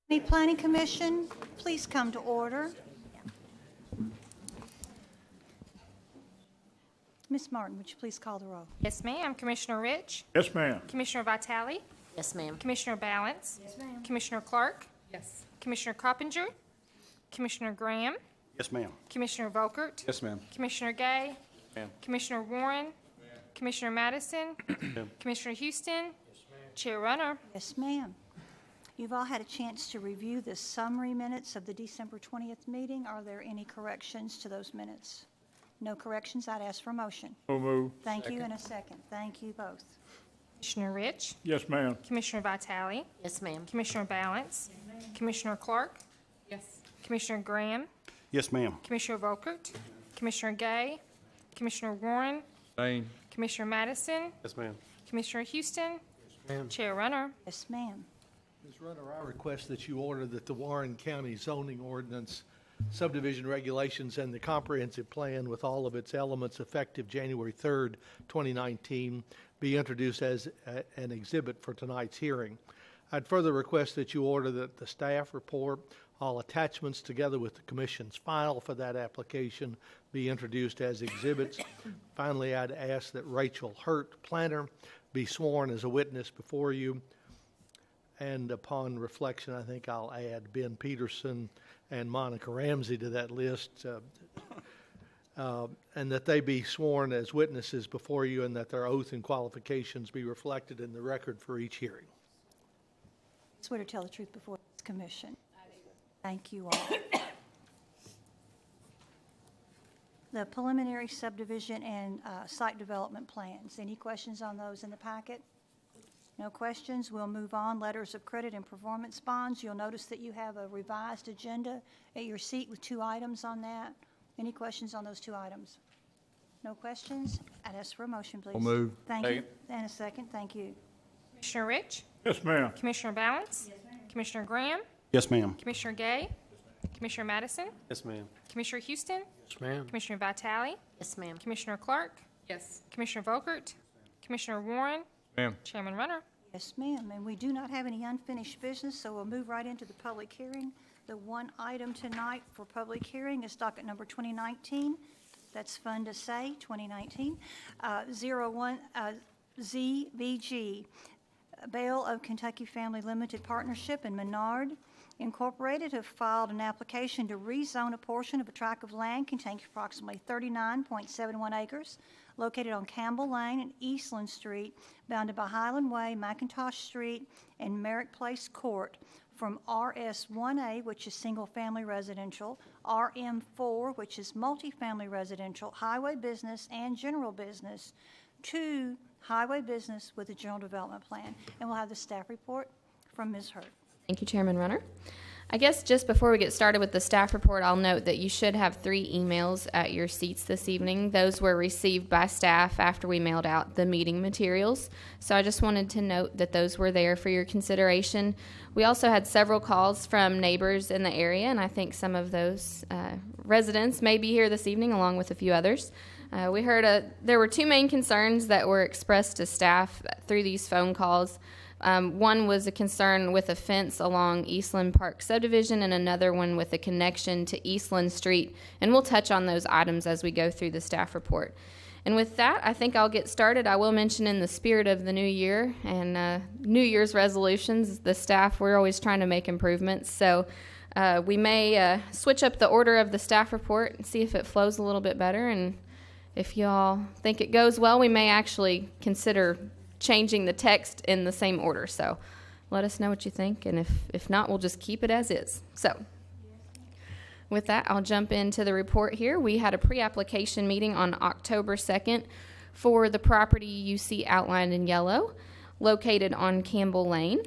The Planning Commission, please come to order. Ms. Martin, would you please call the roll? Yes, ma'am. Commissioner Rich? Yes, ma'am. Commissioner Vitale? Yes, ma'am. Commissioner Balance? Yes, ma'am. Commissioner Clark? Yes. Commissioner Coppinger? Commissioner Graham? Yes, ma'am. Commissioner Volkert? Yes, ma'am. Commissioner Gay? Ma'am. Commissioner Warren? Commissioner Madison? Commissioner Houston? Chair Runner? Yes, ma'am. You've all had a chance to review the summary minutes of the December 20th meeting. Are there any corrections to those minutes? No corrections, I'd ask for a motion. So move. Thank you, and a second. Thank you both. Commissioner Rich? Yes, ma'am. Commissioner Vitale? Yes, ma'am. Commissioner Balance? Commissioner Clark? Yes. Commissioner Graham? Yes, ma'am. Commissioner Volkert? Commissioner Gay? Commissioner Warren? Same. Commissioner Madison? Yes, ma'am. Commissioner Houston? Ma'am. Chair Runner? Yes, ma'am. Ms. Runner, I request that you order that the Warren County zoning ordinance, subdivision regulations, and the comprehensive plan with all of its elements effective January 3rd, 2019, be introduced as an exhibit for tonight's hearing. I'd further request that you order that the staff report, all attachments together with the commission's file for that application, be introduced as exhibits. Finally, I'd ask that Rachel Hurt, planner, be sworn as a witness before you. And upon reflection, I think I'll add Ben Peterson and Monica Ramsey to that list, and that they be sworn as witnesses before you, and that their oath and qualifications be reflected in the record for each hearing. Swear to tell the truth before this commission. Thank you all. The preliminary subdivision and site development plans. Any questions on those in the packet? No questions. We'll move on. Letters of credit and performance bonds. You'll notice that you have a revised agenda at your seat with 2 items on that. Any questions on those 2 items? No questions? I'd ask for a motion, please. So move. Thank you. Second. And a second. Thank you. Commissioner Rich? Yes, ma'am. Commissioner Balance? Commissioner Graham? Yes, ma'am. Commissioner Gay? Commissioner Madison? Yes, ma'am. Commissioner Houston? Yes, ma'am. Commissioner Vitale? Yes, ma'am. Commissioner Clark? Yes. Commissioner Volkert? Commissioner Warren? Ma'am. Chairman Runner? Yes, ma'am. And we do not have any unfinished business, so we'll move right into the public hearing. The one item tonight for public hearing is docket number 2019. That's fun to say, 2019. 01 ZBG, Bale of Kentucky Family Limited Partnership and Menard Incorporated have filed an application to rezone a portion of a tract of land containing approximately 39.71 acres located on Campbell Lane and Eastland Street, bounded by Highland Way, McIntosh Street, and Merrick Place Court, from RS1A, which is single-family residential, RM4, which is multifamily residential, highway business, and general business, to highway business with a general development plan. And we'll have the staff report from Ms. Hurt. Thank you, Chairman Runner. I guess just before we get started with the staff report, I'll note that you should have 3 emails at your seats this evening. Those were received by staff after we mailed out the meeting materials. So I just wanted to note that those were there for your consideration. We also had several calls from neighbors in the area, and I think some of those residents may be here this evening along with a few others. We heard there were 2 main concerns that were expressed to staff through these phone calls. One was a concern with a fence along Eastland Park subdivision, and another one with a connection to Eastland Street. And we'll touch on those items as we go through the staff report. And with that, I think I'll get started. I will mention, in the spirit of the new year and New Year's resolutions, the staff, we're always trying to make improvements. So we may switch up the order of the staff report and see if it flows a little bit better. And if y'all think it goes well, we may actually consider changing the text in the same order. So let us know what you think, and if not, we'll just keep it as is. So with that, I'll jump into the report here. We had a pre-application meeting on October 2nd for the property you see outlined in yellow, located on Campbell Lane.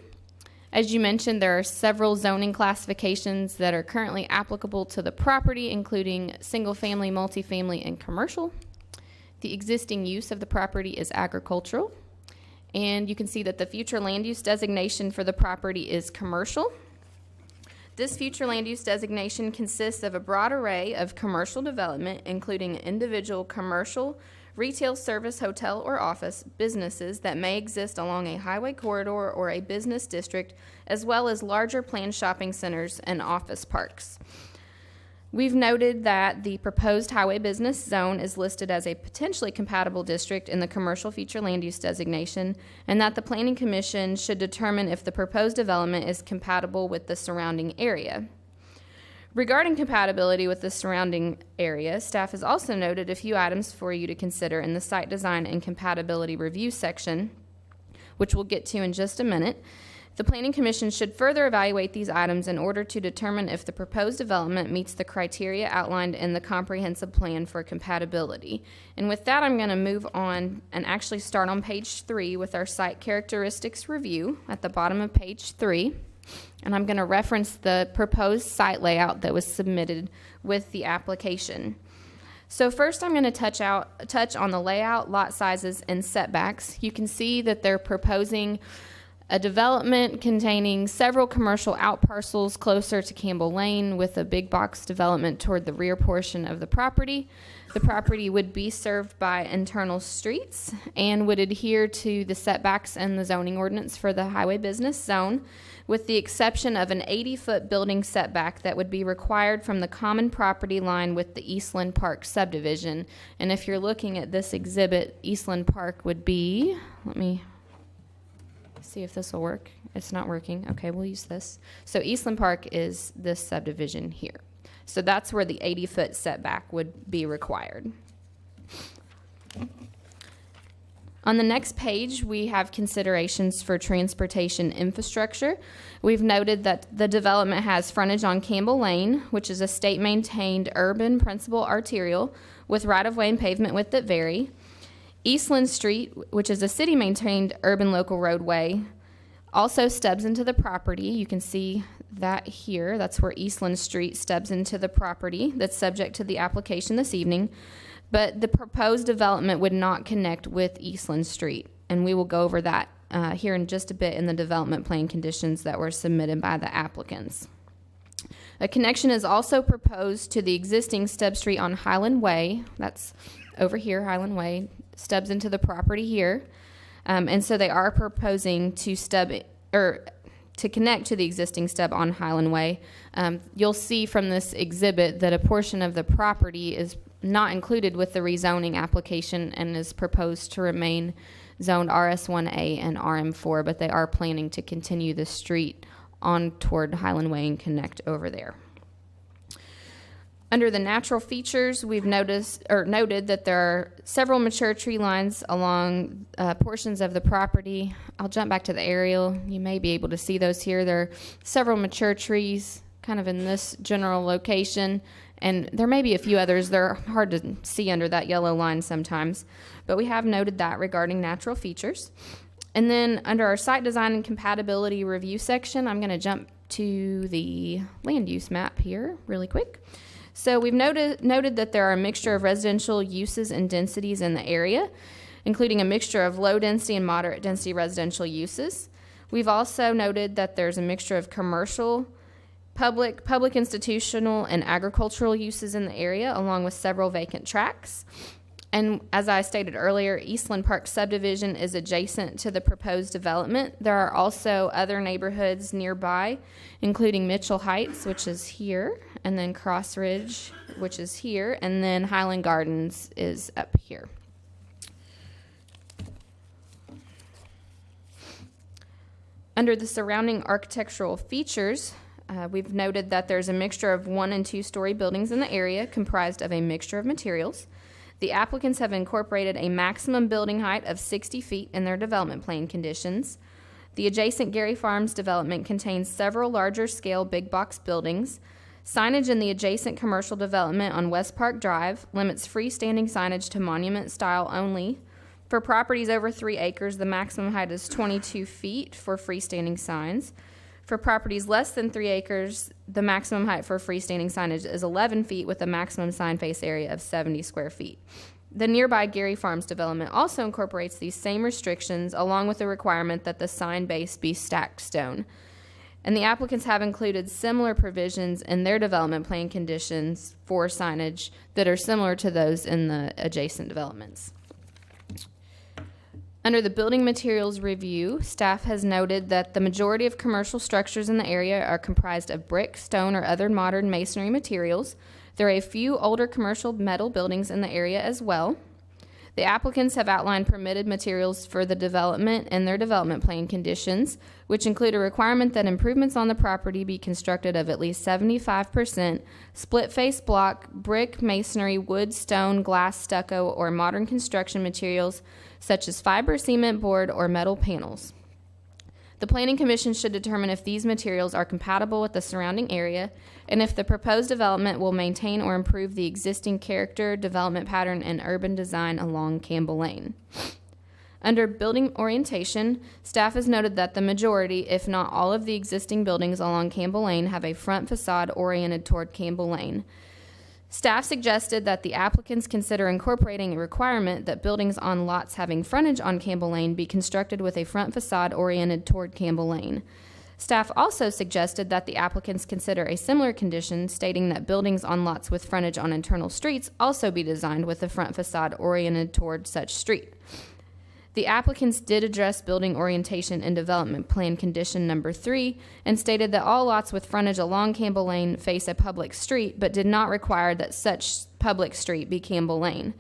As you mentioned, there are several zoning classifications that are currently applicable to the property, including single-family, multifamily, and commercial. The existing use of the property is agricultural. And you can see that the future land use designation for the property is commercial. This future land use designation consists of a broad array of commercial development, including individual commercial, retail, service, hotel, or office businesses that may exist along a highway corridor or a business district, as well as larger planned shopping centers and office parks. We've noted that the proposed highway business zone is listed as a potentially compatible district in the commercial future land use designation, and that the Planning Commission should determine if the proposed development is compatible with the surrounding area. Regarding compatibility with the surrounding area, staff has also noted a few items for you to consider in the site design and compatibility review section, which we'll get to in just a minute. The Planning Commission should further evaluate these items in order to determine if the proposed development meets the criteria outlined in the comprehensive plan for compatibility. And with that, I'm going to move on and actually start on page 3 with our site characteristics review at the bottom of page 3. And I'm going to reference the proposed site layout that was submitted with the application. So first I'm going to touch on the layout, lot sizes, and setbacks. You can see that they're proposing a development containing several commercial outparcels closer to Campbell Lane with a big box development toward the rear portion of the property. The property would be served by internal streets and would adhere to the setbacks and the zoning ordinance for the highway business zone, with the exception of an 80-foot building setback that would be required from the common property line with the Eastland Park subdivision. And if you're looking at this exhibit, Eastland Park would be, let me see if this will work. It's not working. Okay, we'll use this. So Eastland Park is this subdivision here. So that's where the 80-foot setback would be required. On the next page, we have considerations for transportation infrastructure. We've noted that the development has frontage on Campbell Lane, which is a state-maintained urban principal arterial with right-of-way and pavement width that vary. Eastland Street, which is a city-maintained urban local roadway, also stubs into the property. You can see that here. That's where Eastland Street stubs into the property that's subject to the application this evening. But the proposed development would not connect with Eastland Street, and we will go over that here in just a bit in the development plan conditions that were submitted by the applicants. A connection is also proposed to the existing stub street on Highland Way. That's over here, Highland Way, stubs into the property here. And so they are proposing to connect to the existing stub on Highland Way. You'll see from this exhibit that a portion of the property is not included with the rezoning application and is proposed to remain zoned RS1A and RM4, but they are planning to continue the street on toward Highland Way and connect over there. Under the natural features, we've noted that there are several mature tree lines along portions of the property. I'll jump back to the aerial. You may be able to see those here. There are several mature trees kind of in this general location, and there may be a few others. They're hard to see under that yellow line sometimes, but we have noted that regarding natural features. And then under our site design and compatibility review section, I'm going to jump to the land use map here really quick. So we've noted that there are a mixture of residential uses and densities in the area, including a mixture of low density and moderate density residential uses. We've also noted that there's a mixture of commercial, public institutional, and agricultural uses in the area, along with several vacant tracts. And as I stated earlier, Eastland Park subdivision is adjacent to the proposed development. There are also other neighborhoods nearby, including Mitchell Heights, which is here, and then Cross Ridge, which is here, and then Highland Gardens is up here. Under the surrounding architectural features, we've noted that there's a mixture of 1- and 2-story buildings in the area comprised of a mixture of materials. The applicants have incorporated a maximum building height of 60 feet in their development plan conditions. The adjacent Gary Farms development contains several larger scale big box buildings. Signage in the adjacent commercial development on West Park Drive limits freestanding signage to monument style only. For properties over 3 acres, the maximum height is 22 feet for freestanding signs. For properties less than 3 acres, the maximum height for freestanding signage is 11 feet with a maximum sign face area of 70 square feet. The nearby Gary Farms development also incorporates these same restrictions, along with the requirement that the sign base be stacked stone. And the applicants have included similar provisions in their development plan conditions for signage that are similar to those in the adjacent developments. Under the building materials review, staff has noted that the majority of commercial structures in the area are comprised of brick, stone, or other modern masonry materials. There are a few older commercial metal buildings in the area as well. The applicants have outlined permitted materials for the development and their development plan conditions, which include a requirement that improvements on the property be constructed of at least 75% split-face block, brick, masonry, wood, stone, glass, stucco, or modern construction materials such as fiber, cement, board, or metal panels. The Planning Commission should determine if these materials are compatible with the surrounding area and if the proposed development will maintain or improve the existing character, development pattern, and urban design along Campbell Lane. Under building orientation, staff has noted that the majority, if not all, of the existing buildings along Campbell Lane have a front facade oriented toward Campbell Lane. Staff suggested that the applicants consider incorporating a requirement that buildings on lots having frontage on Campbell Lane be constructed with a front facade oriented toward Campbell Lane. Staff also suggested that the applicants consider a similar condition stating that buildings on lots with frontage on internal streets also be designed with a front facade oriented toward such street. The applicants did address building orientation and development plan condition number 3 and stated that all lots with frontage along Campbell Lane face a public street, but did not require that such public street be Campbell Lane.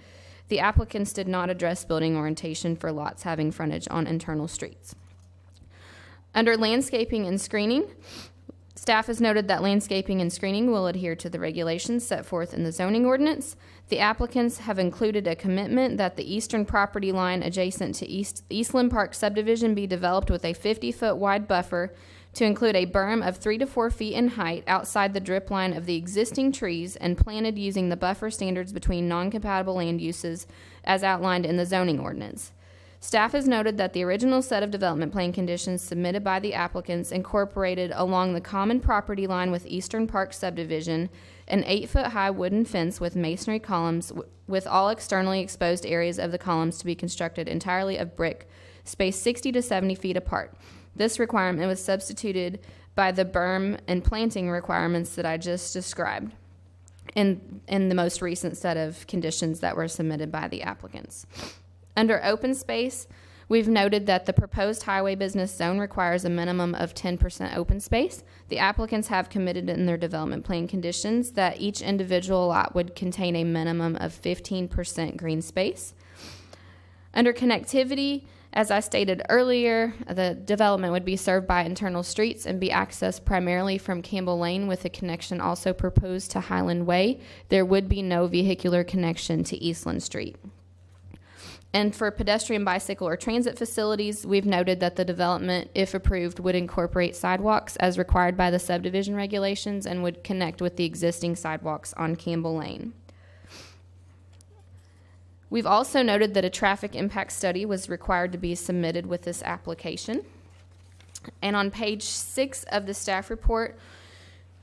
The applicants did not address building orientation for lots having frontage on internal streets. Under landscaping and screening, staff has noted that landscaping and screening will adhere to the regulations set forth in the zoning ordinance. The applicants have included a commitment that the eastern property line adjacent to Eastland Park subdivision be developed with a 50-foot wide buffer to include a berm of 3 to 4 feet in height outside the drip line of the existing trees and planted using the buffer standards between non-compatible land uses as outlined in the zoning ordinance. Staff has noted that the original set of development plan conditions submitted by the applicants incorporated along the common property line with Eastern Park subdivision an 8-foot-high wooden fence with masonry columns with all externally exposed areas of the columns to be constructed entirely of brick, spaced 60 to 70 feet apart. This requirement was substituted by the berm and planting requirements that I just described in the most recent set of conditions that were submitted by the applicants. Under open space, we've noted that the proposed highway business zone requires a minimum of 10% open space. The applicants have committed in their development plan conditions that each individual lot would contain a minimum of 15% green space. Under connectivity, as I stated earlier, the development would be served by internal streets and be accessed primarily from Campbell Lane with a connection also proposed to Highland Way. There would be no vehicular connection to Eastland Street. And for pedestrian, bicycle, or transit facilities, we've noted that the development, if approved, would incorporate sidewalks as required by the subdivision regulations and would connect with the existing sidewalks on Campbell Lane. We've also noted that a traffic impact study was required to be submitted with this application. And on page 6 of the staff report,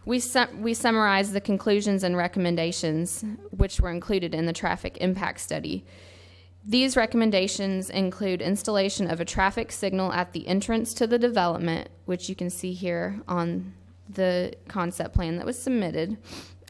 we summarize the conclusions and recommendations which were included in the traffic impact study. These recommendations include installation of a traffic signal at the entrance to the development, which you can see here on the concept plan that was submitted,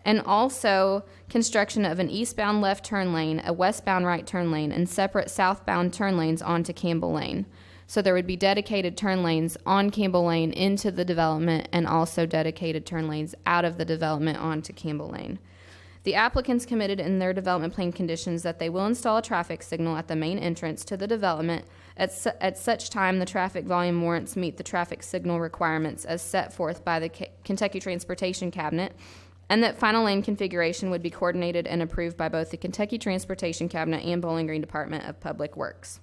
and also construction of an eastbound left turn lane, a westbound right turn lane, and separate southbound turn lanes onto Campbell Lane. So there would be dedicated turn lanes on Campbell Lane into the development and also dedicated turn lanes out of the development onto Campbell Lane. The applicants committed in their development plan conditions that they will install a traffic signal at the main entrance to the development at such time the traffic volume warrants meet the traffic signal requirements as set forth by the Kentucky Transportation Cabinet, and that final lane configuration would be coordinated and approved by both the Kentucky Transportation Cabinet and Bowling Green Department of Public Works.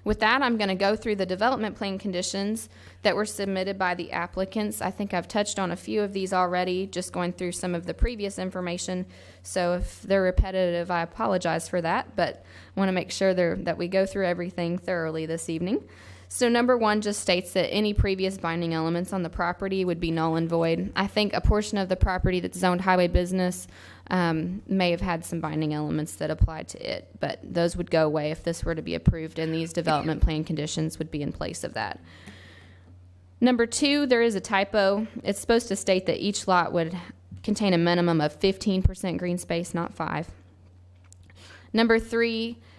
With that, I'm going to go through the development plan conditions that were submitted by the applicants. I think I've touched on a few of these already, just going through some of the previous information. So if they're repetitive, I apologize for that, but I want to make sure that we go through everything thoroughly this evening. So number 1 just states that any previous binding elements on the property would be null and void. I think a portion of the property that's zoned highway business may have had some binding elements that applied to it, but those would go away if this were to be approved, and these development plan conditions would be in place of that. Number 2, there is a typo. It's supposed to state that each lot would contain a minimum of 15% green space, not 5. Number 3,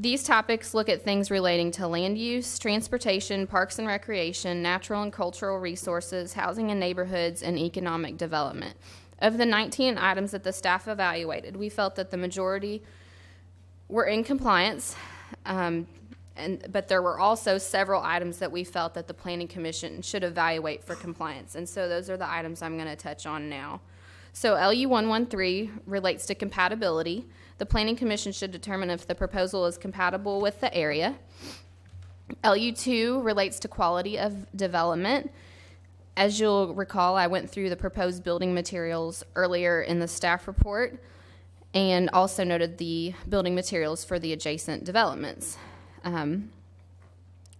These topics look at things relating to land use, transportation, parks and recreation, natural and cultural resources, housing and neighborhoods, and economic development. Of the 19 items that the staff evaluated, we felt that the majority were in compliance, but there were also several items that we felt that the Planning Commission should evaluate for compliance. And so those are the items I'm going to touch on now. So LU 113 relates to compatibility. The Planning Commission should determine if the proposal is compatible with the area. LU 2 relates to quality of development. As you'll recall, I went through the proposed building materials earlier in the staff report and also noted the building materials for the adjacent developments.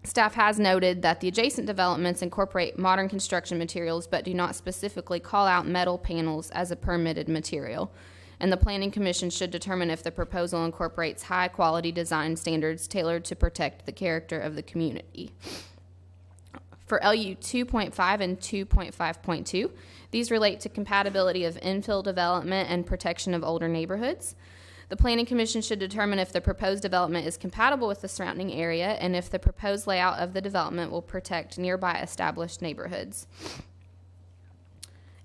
Staff has noted that the adjacent developments incorporate modern construction materials but do not specifically call out metal panels as a permitted material. And the Planning Commission should determine if the proposal incorporates high-quality design standards tailored to protect the character of the community. For LU 2.5 and 2.5.2, these relate to compatibility of infill development and protection of older neighborhoods. The Planning Commission should determine if the proposed development is compatible with the surrounding area and if the proposed layout of the development will protect nearby established neighborhoods.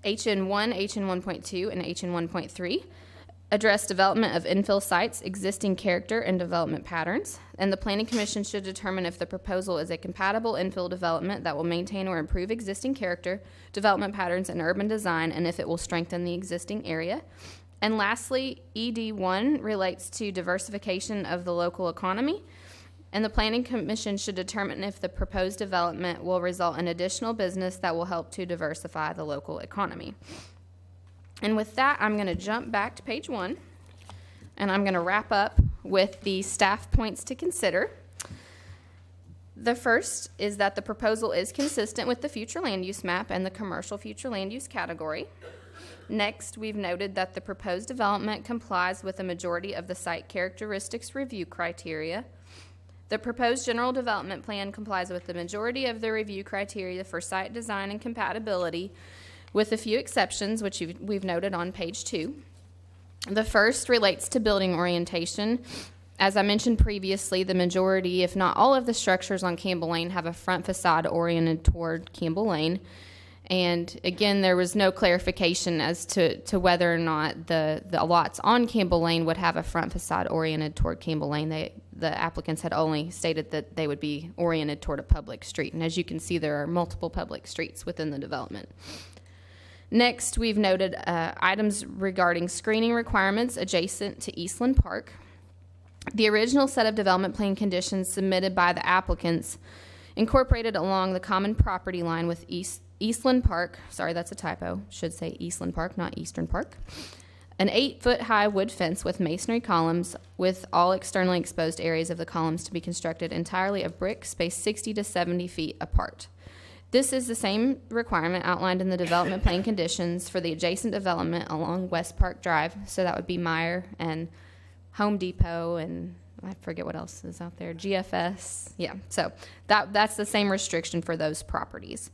HN1, HN1.2, and HN1.3 address development of infill sites, existing character, and development patterns. And the Planning Commission should determine if the proposal is a compatible infill development that will maintain or improve existing character, development patterns, and urban design, and if it will strengthen the existing area. And lastly, ED1 relates to diversification of the local economy. And the Planning Commission should determine if the proposed development will result in additional business that will help to diversify the local economy. And with that, I'm going to jump back to page 1, and I'm going to wrap up with the staff points to consider. The first is that the proposal is consistent with the future land use map and the commercial future land use category. Next, we've noted that the proposed development complies with a majority of the site characteristics review criteria. The proposed general development plan complies with the majority of the review criteria for site design and compatibility, with a few exceptions, which we've noted on page 2. The first relates to building orientation. As I mentioned previously, the majority, if not all of the structures on Campbell Lane have a front facade oriented toward Campbell Lane. And again, there was no clarification as to whether or not the lots on Campbell Lane would have a front facade oriented toward Campbell Lane. The applicants had only stated that they would be oriented toward a public street. And as you can see, there are multiple public streets within the development. Next, we've noted items regarding screening requirements adjacent to Eastland Park. The original set of development plan conditions submitted by the applicants incorporated along the common property line with Eastland Park, sorry, that's a typo, should say Eastland Park, not Eastern Park, an 8-foot-high wood fence with masonry columns with all externally exposed areas of the columns to be constructed entirely of brick, spaced 60 to 70 feet apart. This is the same requirement outlined in the development plan conditions for the adjacent development along West Park Drive, so that would be Meyer and Home Depot and I forget what else is out there, GFS, yeah, so that's the same restriction for those properties.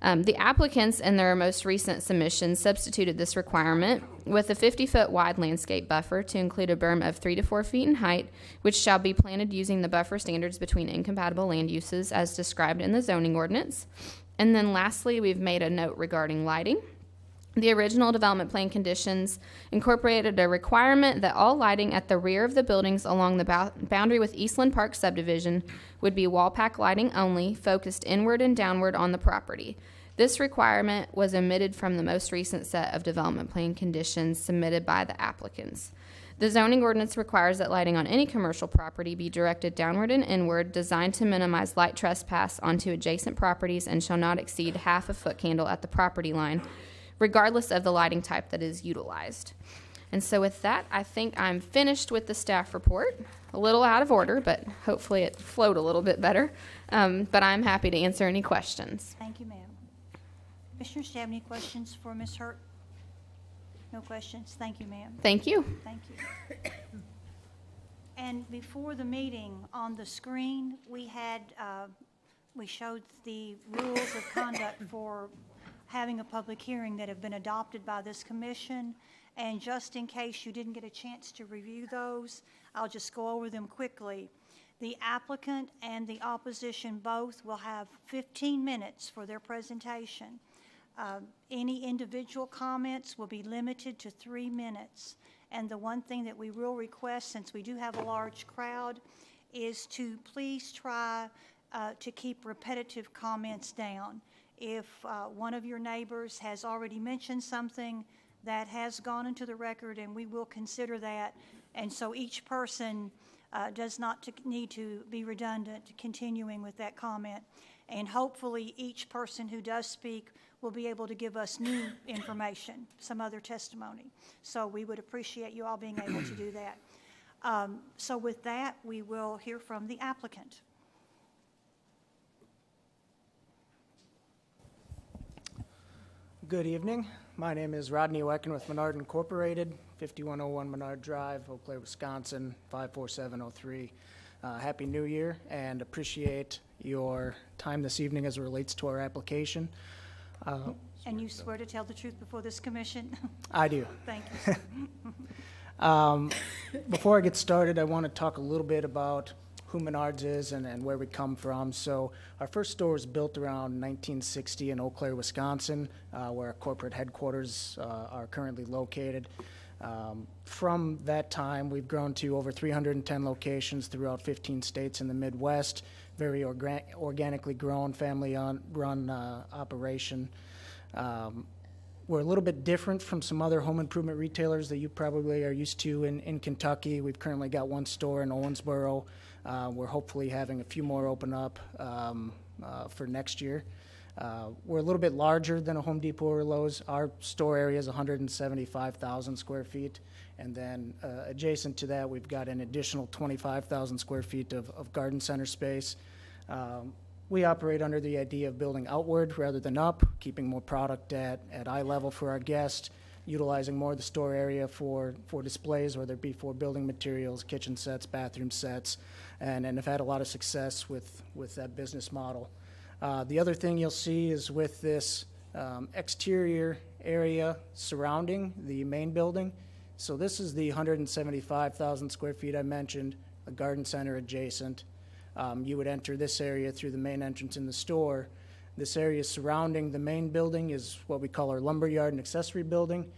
The applicants in their most recent submission substituted this requirement with a 50-foot wide landscape buffer to include a berm of 3 to 4 feet in height, which shall be planted using the buffer standards between incompatible land uses as described in the zoning ordinance. And then lastly, we've made a note regarding lighting. The original development plan conditions incorporated a requirement that all lighting at the rear of the buildings along the boundary with Eastland Park subdivision would be wall pack lighting only, focused inward and downward on the property. This requirement was omitted from the most recent set of development plan conditions submitted by the applicants. The zoning ordinance requires that lighting on any commercial property be directed downward and inward, designed to minimize light trespass onto adjacent properties, and shall not exceed half a foot candle at the property line, regardless of the lighting type that is utilized. And so with that, I think I'm finished with the staff report. A little out of order, but hopefully it flowed a little bit better. But I'm happy to answer any questions. Thank you, ma'am. Commissioners, do you have any questions for Ms. Hurt? No questions. Thank you, ma'am. Thank you. Thank you. And before the meeting, on the screen, we showed the rules of conduct for having a public hearing that have been adopted by this commission. And just in case you didn't get a chance to review those, I'll just go over them quickly. The applicant and the opposition both will have 15 minutes for their presentation. Any individual comments will be limited to 3 minutes. And the one thing that we will request, since we do have a large crowd, is to please try to keep repetitive comments down. If one of your neighbors has already mentioned something, that has gone into the record, and we will consider that. And so each person does not need to be redundant, continuing with that comment. And hopefully each person who does speak will be able to give us new information, some other testimony. So we would appreciate you all being able to do that. So with that, we will hear from the applicant. Good evening. My name is Rodney Wecken with Menard Incorporated, 5101 Menard Drive, Eau Claire, Wisconsin, 54703. Happy New Year, and appreciate your time this evening as it relates to our application. And you swear to tell the truth before this commission? I do. Thank you, sir. Before I get started, I want to talk a little bit about who Menards is and where we come from. So our first store was built around 1960 in Eau Claire, Wisconsin, where our corporate headquarters are currently located. From that time, we've grown to over 310 locations throughout 15 states in the Midwest. Very organically grown, family-run operation. We're a little bit different from some other home improvement retailers that you probably are used to in Kentucky. We've currently got one store in Owensboro. We're hopefully having a few more open up for next year. We're a little bit larger than a Home Depot or Lowe's. Our store area is 175,000 square feet. And then adjacent to that, we've got an additional 25,000 square feet of garden center space. We operate under the idea of building outward rather than up, keeping more product at eye level for our guests, utilizing more of the store area for displays, whether it be for building materials, kitchen sets, bathroom sets, and have had a lot of success with that business model. The other thing you'll see is with this exterior area surrounding the main building. So this is the 175,000 square feet I mentioned, a garden center adjacent. You would enter this area through the main entrance in the store. This area surrounding the main building is what we call our lumber yard and accessory building.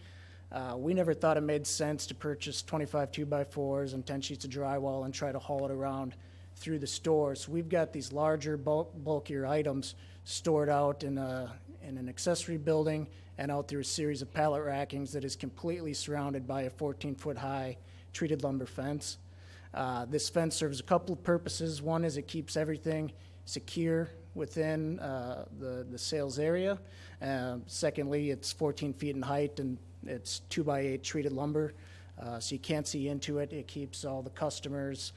We never thought it made sense to purchase 25 2x4s and 10 sheets of drywall and try to haul it around through the store. So we've got these larger, bulkier items stored out in an accessory building and out through a series of pallet rackings that is completely surrounded by a 14-foot high treated lumber fence. This fence serves a couple of purposes. One is it keeps everything secure within the sales area. Secondly, it's 14 feet in height and it's 2x8 treated lumber, so you can't see into it. It keeps all the customers,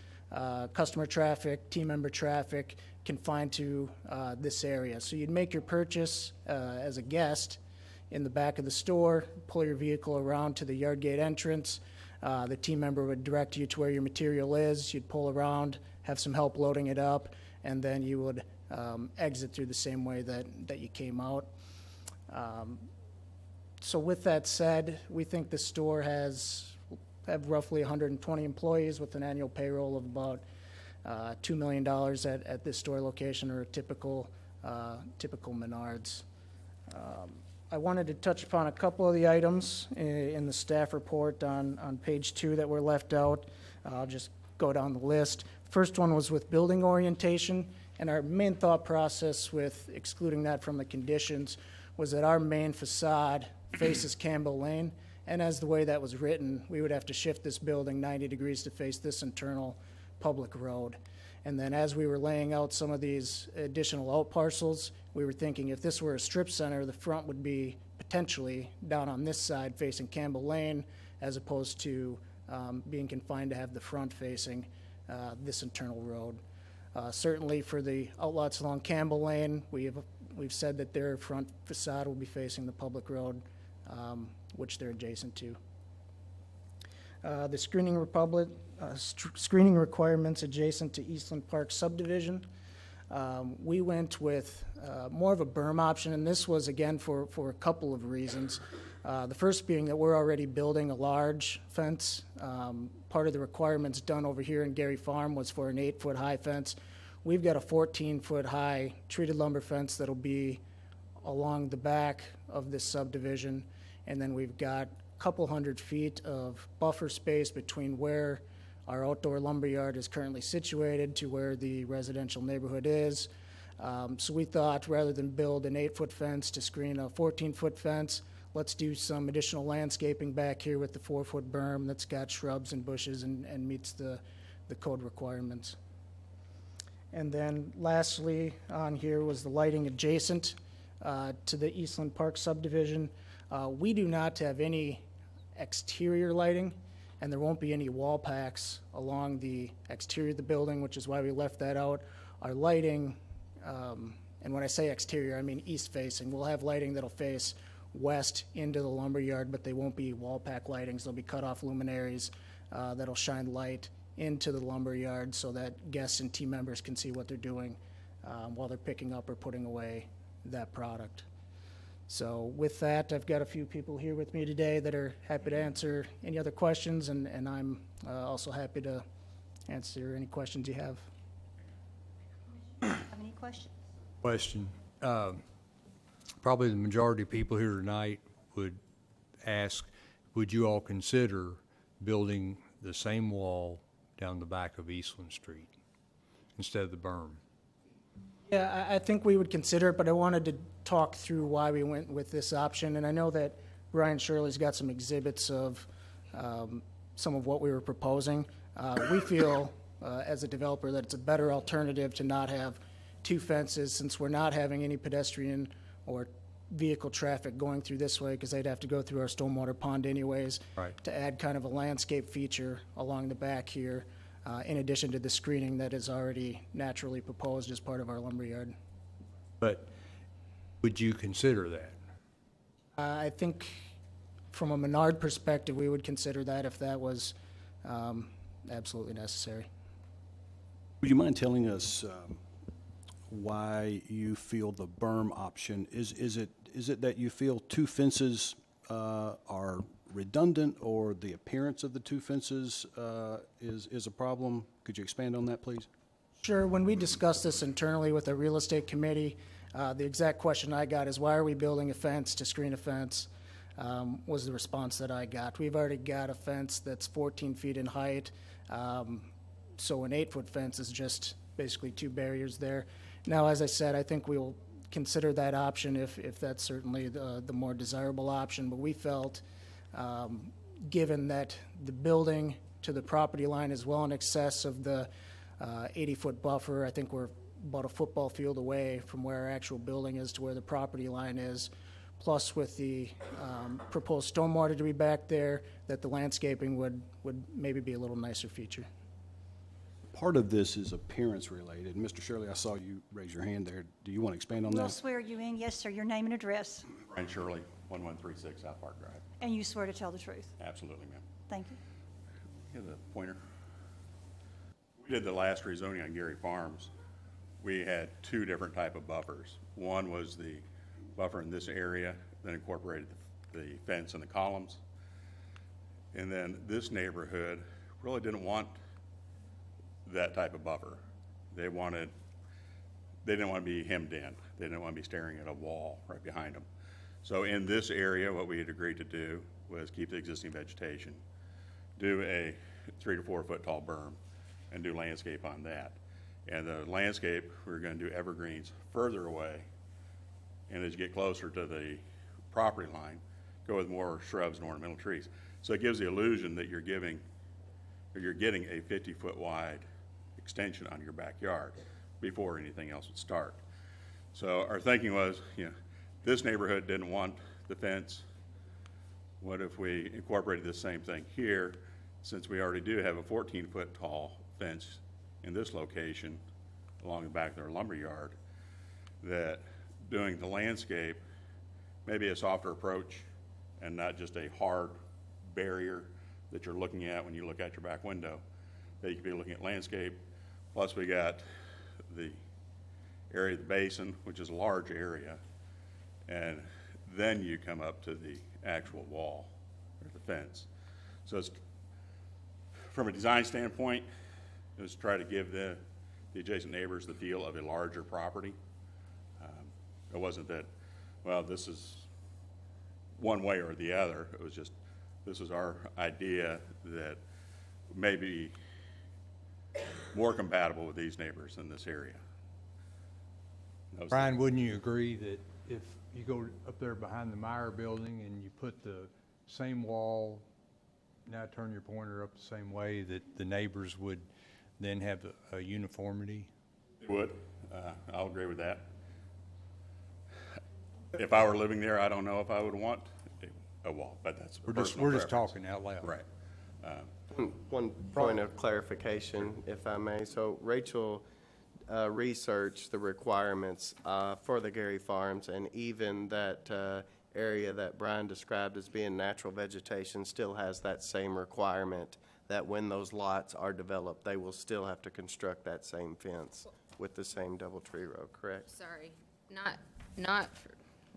customer traffic, team member traffic confined to this area. So you'd make your purchase as a guest in the back of the store, pull your vehicle around to the yard gate entrance. The team member would direct you to where your material is. You'd pull around, have some help loading it up, and then you would exit through the same way that you came out. So with that said, we think the store have roughly 120 employees with an annual payroll of about $2 million at this store location, or a typical Menards. I wanted to touch upon a couple of the items in the staff report on page 2 that were left out. I'll just go down the list. First one was with building orientation, and our main thought process with excluding that from the conditions was that our main facade faces Campbell Lane, and as the way that was written, we would have to shift this building 90 degrees to face this internal public road. And then as we were laying out some of these additional out parcels, we were thinking if this were a strip center, the front would be potentially down on this side facing Campbell Lane, as opposed to being confined to have the front facing this internal road. Certainly for the outlots along Campbell Lane, we've said that their front facade will be facing the public road, which they're adjacent to. The screening requirements adjacent to Eastland Park subdivision. We went with more of a berm option, and this was, again, for a couple of reasons. The first being that we're already building a large fence. Part of the requirements done over here in Gary Farm was for an 8-foot-high fence. We've got a 14-foot-high treated lumber fence that'll be along the back of this subdivision, and then we've got a couple hundred feet of buffer space between where our outdoor lumberyard is currently situated to where the residential neighborhood is. So we thought, rather than build an 8-foot fence to screen a 14-foot fence, let's do some additional landscaping back here with the 4-foot berm that's got shrubs and bushes and meets the code requirements. And then lastly on here was the lighting adjacent to the Eastland Park subdivision. We do not have any exterior lighting, and there won't be any wall packs along the exterior of the building, which is why we left that out. Our lighting, and when I say exterior, I mean east facing. We'll have lighting that'll face west into the lumberyard, but they won't be wall pack lightings. They'll be cut-off luminaries that'll shine light into the lumberyard so that guests and team members can see what they're doing while they're picking up or putting away that product. So with that, I've got a few people here with me today that are happy to answer any other questions, and I'm also happy to answer any questions you have. Have any questions? Question. Probably the majority of people here tonight would ask, would you all consider building the same wall down the back of Eastland Street instead of the berm? Yeah, I think we would consider it, but I wanted to talk through why we went with this option. And I know that Ryan Shirley's got some exhibits of some of what we were proposing. We feel, as a developer, that it's a better alternative to not have two fences, since we're not having any pedestrian or vehicle traffic going through this way, because they'd have to go through our stormwater pond anyways. Right. To add kind of a landscape feature along the back here, in addition to the screening that is already naturally proposed as part of our lumberyard. But would you consider that? I think from a Menard perspective, we would consider that if that was absolutely necessary. Would you mind telling us why you feel the berm option? Is it that you feel two fences are redundant, or the appearance of the two fences is a problem? Could you expand on that, please? Sure. When we discussed this internally with the real estate committee, the exact question I got is, why are we building a fence to screen a fence? Was the response that I got. We've already got a fence that's 14 feet in height, so an 8-foot fence is just basically two barriers there. Now, as I said, I think we'll consider that option if that's certainly the more desirable option, but we felt, given that the building to the property line is well in excess of the 80-foot buffer, I think we're about a football field away from where our actual building is to where the property line is, plus with the proposed stormwater to be back there, that the landscaping would maybe be a little nicer feature. Part of this is appearance related. Mr. Shirley, I saw you raise your hand there. Do you want to expand on We'll that? swear you in. Yes, sir. Your name and address. Ryan Shirley, 1136 South Park Drive. And you swear to tell the truth. Absolutely, ma'am. Thank you. Here's a pointer. We did the last rezoning on Gary Farms. We had two different type of buffers. One was the buffer in this area that incorporated the fence and the columns. And then this neighborhood really didn't want that type of buffer. They didn't want to be hemmed in. They didn't want to be staring at a wall right behind them. So in this area, what we had agreed to do was keep the existing vegetation, do a 3 to 4 foot tall berm, and do landscape on that. And the landscape, we're going to do evergreens further away, and as you get closer to the property line, go with more shrubs and ornamental trees. So it gives the illusion that you're getting a 50-foot wide extension on your backyard before anything else would start. So our thinking was, this neighborhood didn't want the fence. What if we incorporated the same thing here, since we already do have a 14-foot tall fence in this location along the back of their lumberyard, that doing the landscape, maybe a softer approach and not just a hard barrier that you're looking at when you look out your back window, that you could be looking at landscape. Plus we got the area of the basin, which is a large area, and then you come up to the actual wall or the fence. So it's, from a design standpoint, it was to try to give the adjacent neighbors the feel of a larger property. It wasn't that, well, this is one way or the other. It was just, this was our idea that may be more compatible with these neighbors in this area. That was Brian, wouldn't you agree that if you go up there behind the Meyer building and you put the same wall, now turn your pointer up the same way, that the neighbors would then have a uniformity? It would. I'll agree with that. If I were living there, I don't know if I would want a wall, but that's a personal We're just preference. talking out loud. Right. One point of clarification, if I may. So Rachel researched the requirements for the Gary Farms, and even that area that Brian described as being natural vegetation still has that same requirement, that when those lots are developed, they will still have to construct that same fence with the same double tree row, correct? Sorry, not,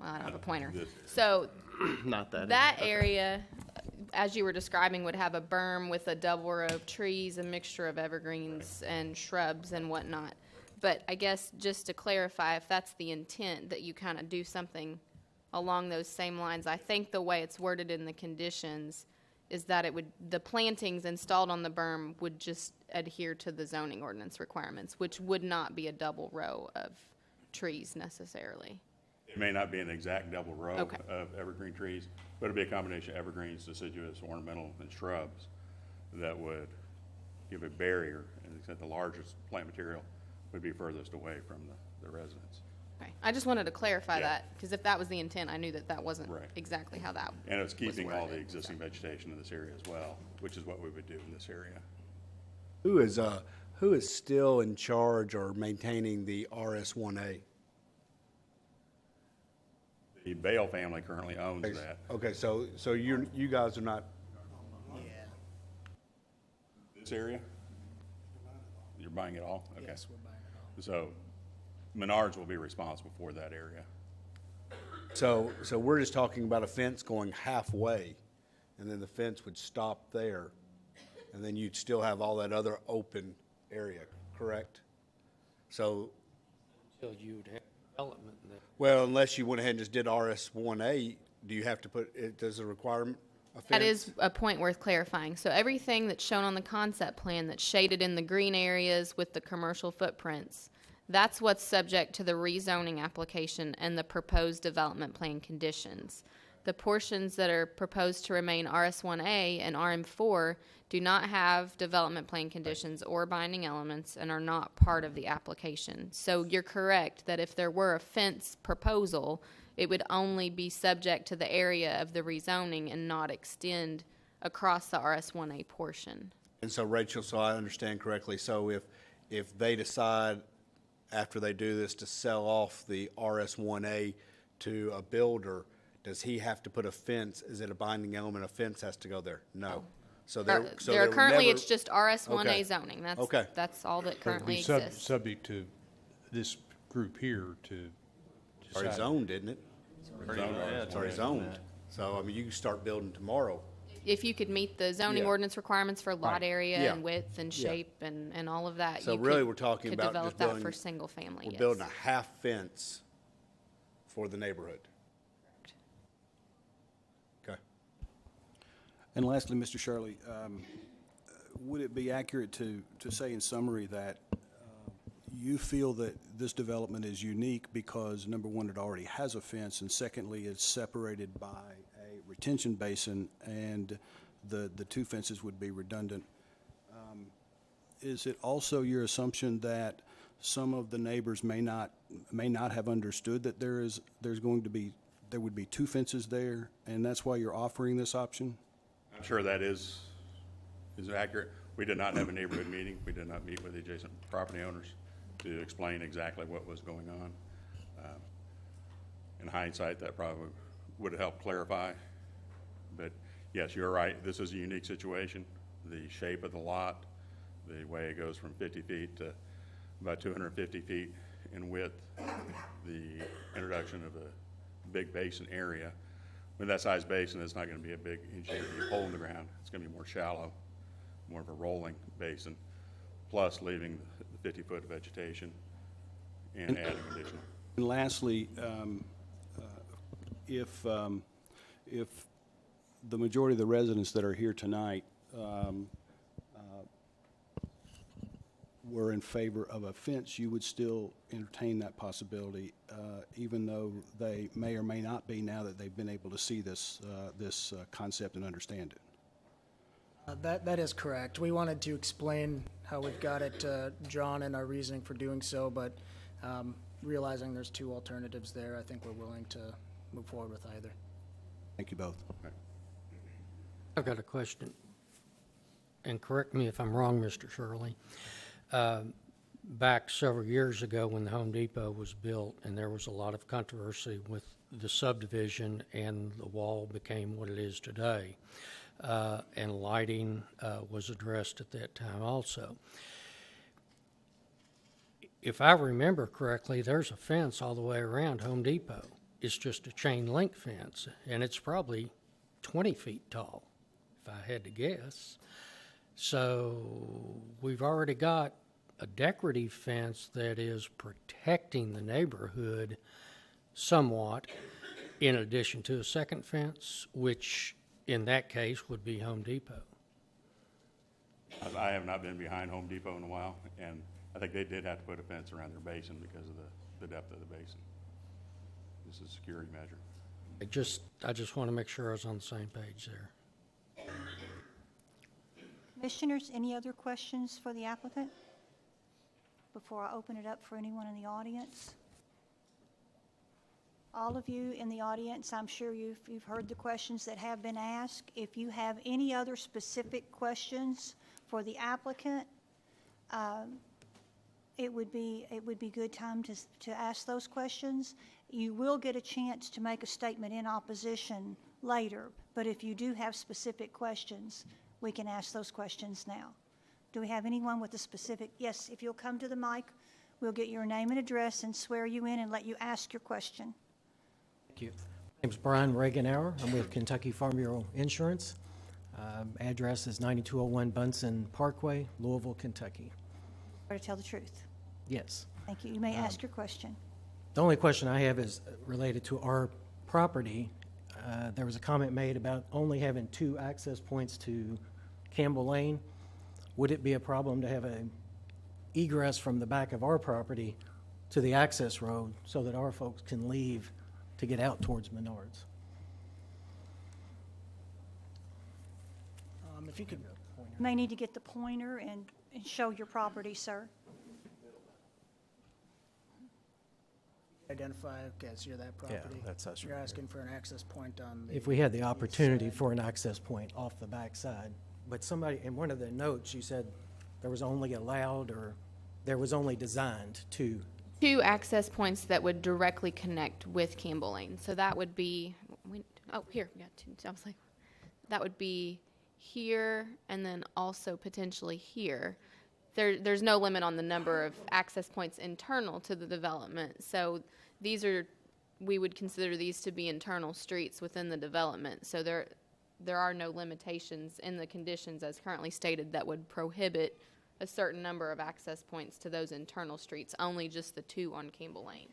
well, I don't have a pointer. This area. So Not that. that area, as you were describing, would have a berm with a double row of trees, a mixture of evergreens and shrubs and whatnot. But I guess just to clarify, if that's the intent, that you kind of do something along those same lines, I think the way it's worded in the conditions is that it would, the plantings installed on the berm would just adhere to the zoning ordinance requirements, which would not be a double row of trees necessarily. It may not be an exact double row Okay. of evergreen trees, but it'd be a combination of evergreens, deciduous, ornamental, and shrubs that would give a barrier, and except the largest plant material would be furthest away from the residents. Okay, I just wanted to clarify Yeah. that, because if that was the intent, I knew that that wasn't Right. exactly how that And it's keeping all the worded, existing vegetation in this area as well, which is what we would do in this area. Who is still in charge or maintaining the RS1A? The Bale family currently owns that. Okay, so you guys are not, This area? You're buying it all? Okay. Yes, we're buying it all. So Menards will be responsible for that area. so we're just talking about a fence going halfway, and then the fence would stop there, and then you'd still have all that other open area, correct? So, Until you'd have development there. well, unless you went ahead and just did RS1A, do you have to put, does it require a fence? That is a point worth clarifying. So everything that's shown on the concept plan that's shaded in the green areas with the commercial footprints, that's what's subject to the rezoning application and the proposed development plan conditions. The portions that are proposed to remain RS1A and RM4 do not have development plan conditions or binding elements and are not part of the application. So you're correct that if there were a fence proposal, it would only be subject to the area of the rezoning and not extend across the RS1A portion. And so Rachel, so I understand correctly, so if they decide after they do this to sell off the RS1A to a builder, does he have to put a fence? Is it a binding element? A fence has to go there? No. So there There currently, never- it's just RS1A Okay. zoning. Okay. That's all that But it'd currently be exists. subject to this group here to Already decide. zoned, isn't it? Yeah, It's already zoned. So, I mean, you can start building tomorrow. If you could meet the zoning Yeah. ordinance requirements for lot Right. area Yeah. and width and Yeah. shape and all of that, So you really, could- we're talking could about develop just that building. for single family, We're yes. building a half fence for the neighborhood. Okay. And lastly, Mr. Shirley, would it be accurate to say in summary that you feel that this development is unique because, number one, it already has a fence, and secondly, it's separated by a retention basin, and the two fences would be redundant? Is it also your assumption that some of the neighbors may not have understood that there would be two fences there, and that's why you're offering this option? I'm sure that is accurate. We did not have a neighborhood meeting. We did not meet with the adjacent property owners to explain exactly what was going on. In hindsight, that probably would have helped clarify. But yes, you're right. This is a unique situation. The shape of the lot, the way it goes from 50 feet to about 250 feet and with the introduction of a big basin area. With that size basin, it's not going to be a big inch-and-a-half hole in the ground. It's going to be more shallow, more of a rolling basin, plus leaving the 50-foot vegetation and adding additional. And lastly, if the majority of the residents that are here tonight were in favor of a fence, you would still entertain that possibility, even though they may or may not be now that they've been able to see this concept and understand it. That is correct. We wanted to explain how we've got it drawn and our reasoning for doing so, but realizing there's two alternatives there, I think we're willing to move forward with either. Thank you both. I've got a question, and correct me if I'm wrong, Mr. Shirley. Back several years ago when the Home Depot was built, and there was a lot of controversy with the subdivision, and the wall became what it is today, and lighting was addressed at that time also. If I remember correctly, there's a fence all the way around Home Depot. It's just a chain link fence, and it's probably 20 feet tall, if I had to guess. So we've already got a decorative fence that is protecting the neighborhood somewhat, in addition to a second fence, which in that case would be Home Depot. I have not been behind Home Depot in a while, and I think they did have to put a fence around their basin because of the depth of the basin. This is a security measure. I just want to make sure I was on the same page there. Commissioners, any other questions for the applicant before I open it up for anyone in the audience? All of you in the audience, I'm sure you've heard the questions that have been asked. If you have any other specific questions for the applicant, it would be good time to ask those questions. You will get a chance to make a statement in opposition later, but if you do have specific questions, we can ask those questions now. Do we have anyone with a specific? Yes, if you'll come to the mic, we'll get your name and address and swear you in and let you ask your question. Thank you. My name's Brian Reaganauer. I'm with Kentucky Farm Bureau Insurance. Address is 9201 Bunsen Parkway, Louisville, Kentucky. Or to tell the truth. Yes. Thank you. You may ask your question. The only question I have is related to our property. There was a comment made about only having 2 access points to Campbell Lane. Would it be a problem to have an egress from the back of our property to the access road so that our folks can leave to get out towards Menards? If you could, You may need to get the pointer and show your property, sir. identify, okay, so you're that property. that's us You're right asking for an access point on the. If we had the east opportunity side. for an access point off the backside, but somebody, in one of the notes, you said there was only allowed, or there was only designed to. 2 access points that would directly connect with Campbell Lane. So that would be, here, we got 2. So I was like, that would be here and then also potentially here. There's no limit on the number of access points internal to the development. So we would consider these to be internal streets within the development. So there are no limitations in the conditions as currently stated that would prohibit a certain number of access points to those internal streets, only just the 2 on Campbell Lane.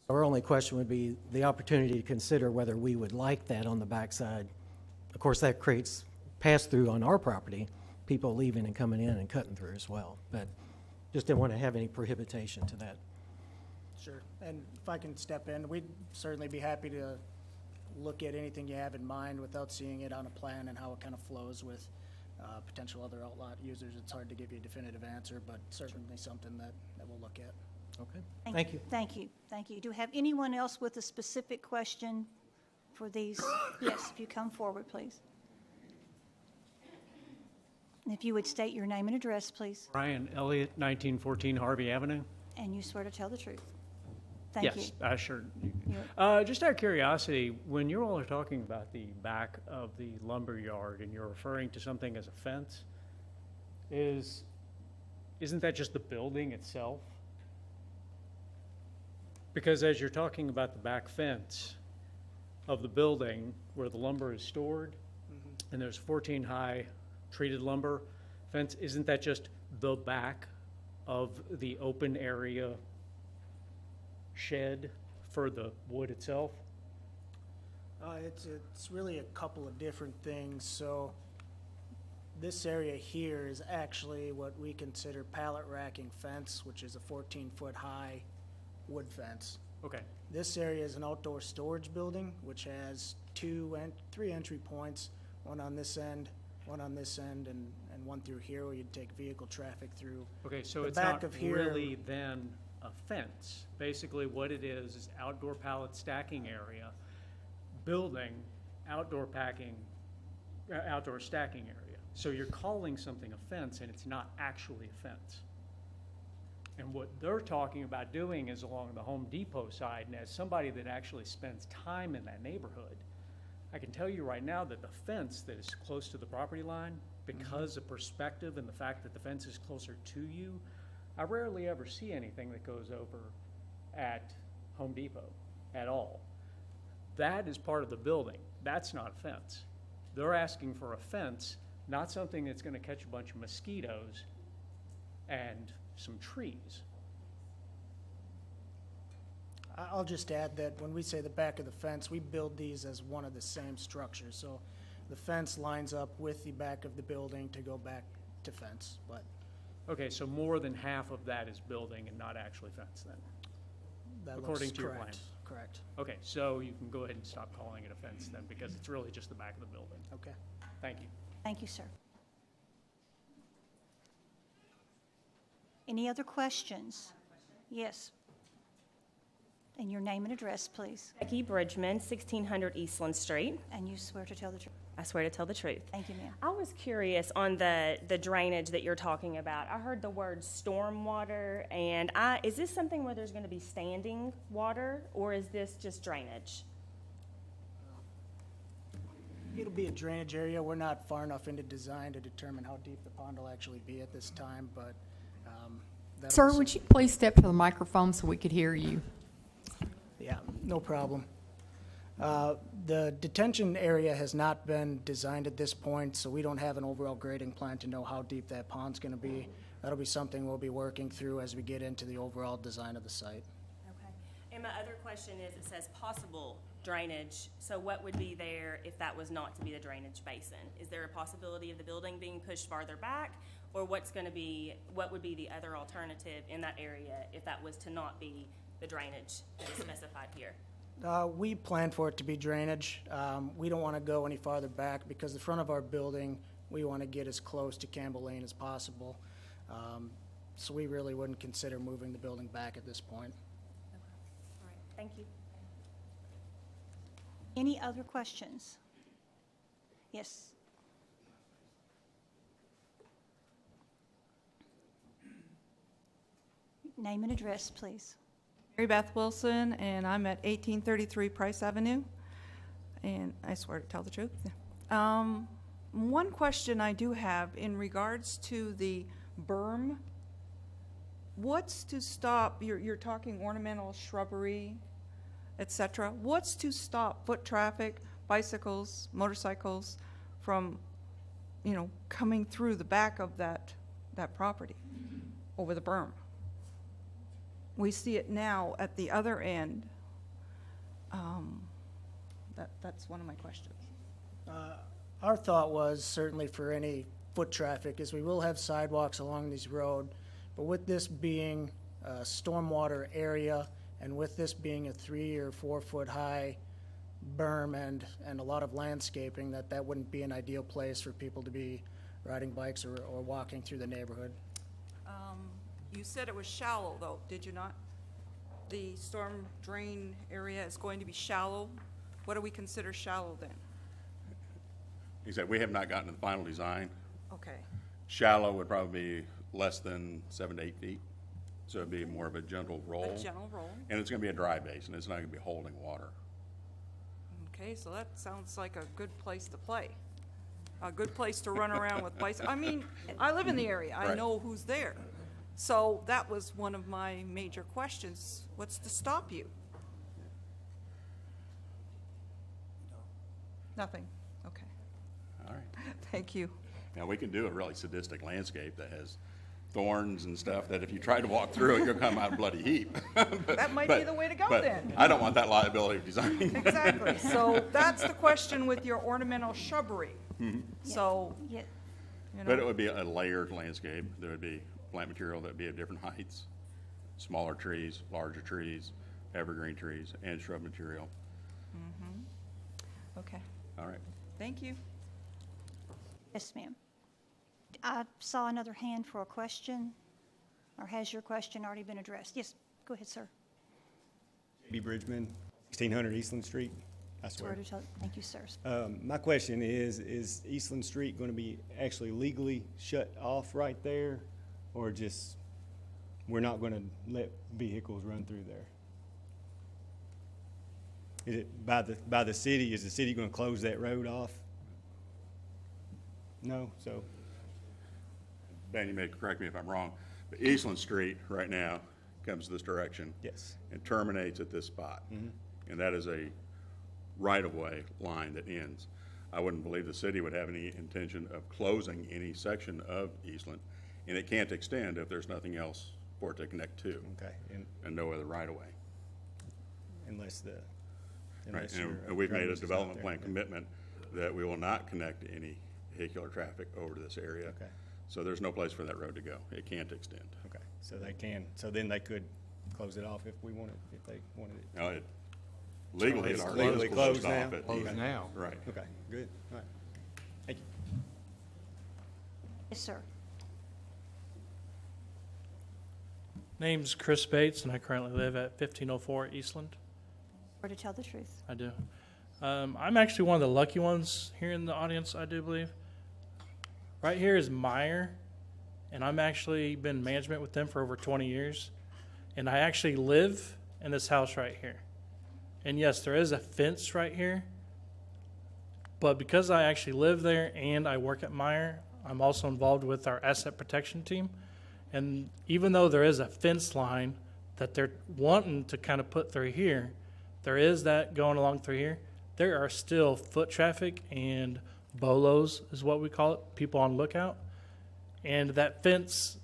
Our only question would be the opportunity to consider whether we would like that on the backside. Of course, that creates pass-through on our property, people leaving and coming in and cutting through as well. But just didn't want to have any prohibition to that. Sure, and if I can step in, we'd certainly be happy to look at anything you have in mind without seeing it on a plan and how it kind of flows with potential other outlot users. It's hard to give you a definitive answer, but certainly something that we'll look at. Okay, thank you. Thank you, thank you. Do we have anyone else with a specific question for these? Yes, if you come forward, please. And if you would state your name and address, please, Brian Elliott, 1914 Harvey Avenue. and you swear to tell the truth. Thank you. Yes, I sure. You're- Just out of curiosity, when you all are talking about the back of the lumber yard and you're referring to something as a fence, isn't that just the building itself? Because as you're talking about the back fence of the building where the lumber is stored, and there's 14-high treated lumber fence, isn't that just the back of the open area shed for the wood itself? It's really a couple of different things. So this area here is actually what we consider pallet racking fence, which is a 14-foot high wood fence. Okay. This area is an outdoor storage building, which has three entry points, one on this end, and one through here where you'd take vehicle traffic through. Okay, so The it's back not of here- really then a fence. Basically, what it is outdoor pallet stacking area, building, outdoor stacking area. So you're calling something a fence, and it's not actually a fence. And what they're talking about doing is along the Home Depot side, and as somebody that actually spends time in that neighborhood, I can tell you right now that the fence that is close to the property line, because of perspective and the fact that the fence is closer to you, I rarely ever see anything that goes over at Home Depot at all. That is part of the building. That's not a fence. They're asking for a fence, not something that's gonna catch a bunch of mosquitoes and some trees. I'll just add that when we say the back of the fence, we build these as one of the same structures. So the fence lines up with the back of the building to go back to fence, but Okay, so more than half of that is building and not actually fence then? that looks According to your plan. correct. Correct. Okay, so you can go ahead and stop calling it a fence then, because it's really just the back of the building. Okay. Thank you. Thank you, sir. Any other questions? Yes. And your name and address, please. Becky Bridgman, 1600 Eastland Street. And you swear to tell the truth. I swear to tell the truth. Thank you, ma'am. I was curious on the drainage that you're talking about. I heard the word stormwater, and is this something where there's going to be standing water, or is this just drainage? It'll be a drainage area. We're not far enough into design to determine how deep the pond will actually be at this time, but that'll Sir, be would you please step to the microphone so we could hear you? Yeah, no problem. The detention area has not been designed at this point, so we don't have an overall grading plan to know how deep that pond's going to be. That'll be something we'll be working through as we get into the overall design of the site. Okay. And my other question is, it says possible drainage. So what would be there if that was not to be the drainage basin? Is there a possibility of the building being pushed farther back? Or what would be the other alternative in that area if that was to not be the drainage that is specified here? We plan for it to be drainage. We don't want to go any farther back because the front of our building, we want to get as close to Campbell Lane as possible. So we really wouldn't consider moving the building back at this point. Okay. All right. Thank you. Any other questions? Yes. Name and address, please. Mary Beth Wilson, and I'm at 1833 Price Avenue, and I swear to tell the truth. One question I do have in regards to the berm, what's to stop, you're talking ornamental shrubbery, etc. What's to stop foot traffic, bicycles, motorcycles from, coming through the back of that property over the berm? We see it now at the other end. That's one of my questions. Our thought was certainly for any foot traffic is we will have sidewalks along these road, but with this being a stormwater area and with this being a 3 or 4 foot high berm and a lot of landscaping, that wouldn't be an ideal place for people to be riding bikes or walking through the neighborhood. You said it was shallow, though, did you not? The storm drain area is going to be shallow. What do we consider shallow then? He said, we have not gotten to the final design. Okay. Shallow would probably be less than 7 to 8 feet. So it'd be more of a gentle roll. A gentle roll. And it's gonna be a dry basin. It's not gonna be holding water. Okay, so that sounds like a good place to play. A good place to run around with bicycles. I mean, I live in the area. I Right. know who's there. So that was one of my major questions. What's to stop you? Nothing. Okay. All right. Thank you. Now, we can do a really sadistic landscape that has thorns and stuff that if you try to walk through it, you'll come out a bloody heap. That might be the way to go but then. I don't want that liability of designing. Exactly. So that's the question with your ornamental shrubbery. So, Yeah, you But it know, would be a layered landscape. There would be plant material that would be at different heights, smaller trees, larger trees, evergreen trees, and shrub material. okay. All right. Thank you. yes, ma'am. I saw another hand for a question, or has your question already been addressed? Yes, go ahead, sir. B. Bridgman, 1600 Eastland Street, I Swear swear. to tell, thank you, sir. My question is Eastland Street going to be actually legally shut off right there? Or just, we're not going to let vehicles run through there? Is it by the city, is the city going to close that road off? No, so, Ben, you may correct me if I'm wrong, but Eastland Street right now comes this direction. yes. And terminates at this spot. And that is a right-of-way line that ends. I wouldn't believe the city would have any intention of closing any section of Eastland, and it can't extend if there's nothing else for it to connect to, Okay, and no other right-of-way. unless the, Right, unless and your we've made a drainage is out development there. plan commitment that we will not connect any vehicular traffic over to this area. Okay. So there's no place for that road to go. It can't extend. Okay, so they can, so then they could close it off if we wanted, if they wanted it. Now, legally, It's it's legally closed closed off now? at Closed Eastland. now. Right. Okay, good, all right. Thank you. Yes, sir. Name's Chris Bates, and I currently live at 1504 Eastland. Swear to tell the truth. I do. I'm actually one of the lucky ones here in the audience, I do believe. Right here is Meyer, and I'm actually been in management with them for over 20 years. And I actually live in this house right here. And yes, there is a fence right here. But because I actually live there and I work at Meyer, I'm also involved with our asset protection team. And even though there is a fence line that they're wanting to kind of put through here, there is that going along through here. There are still foot traffic and bolos is what we call it, people on lookout. And that fence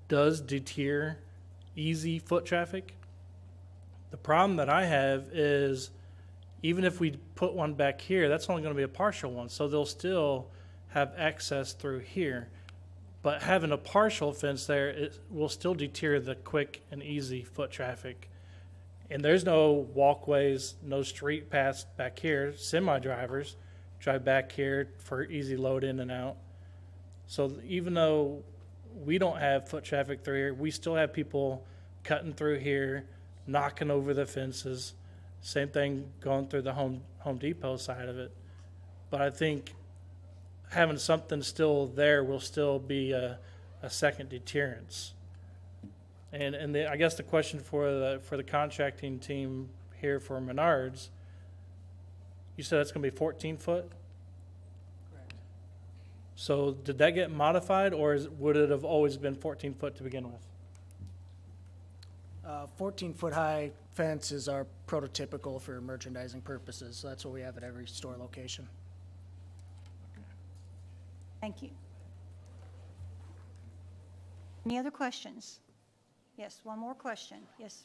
does deter easy foot traffic. The problem that I have is even if we put one back here, that's only going to be a partial one. So they'll still have access through here. But having a partial fence there, it will still deter the quick and easy foot traffic. And there's no walkways, no street paths back here. Semi-drivers drive back here for easy load in and out. So even though we don't have foot traffic through here, we still have people cutting through here, knocking over the fences. Same thing going through the Home Depot side of it. But I think having something still there will still be a second deterrence. And I guess the question for the contracting team here for Menards, you said it's going to be 14 foot? Correct. So did that get modified, or would it have always been 14 foot to begin with? 14-foot high fence is our prototypical for merchandising purposes. So that's what we have at every store location. Thank you. Any other questions? Yes, one more question. Yes.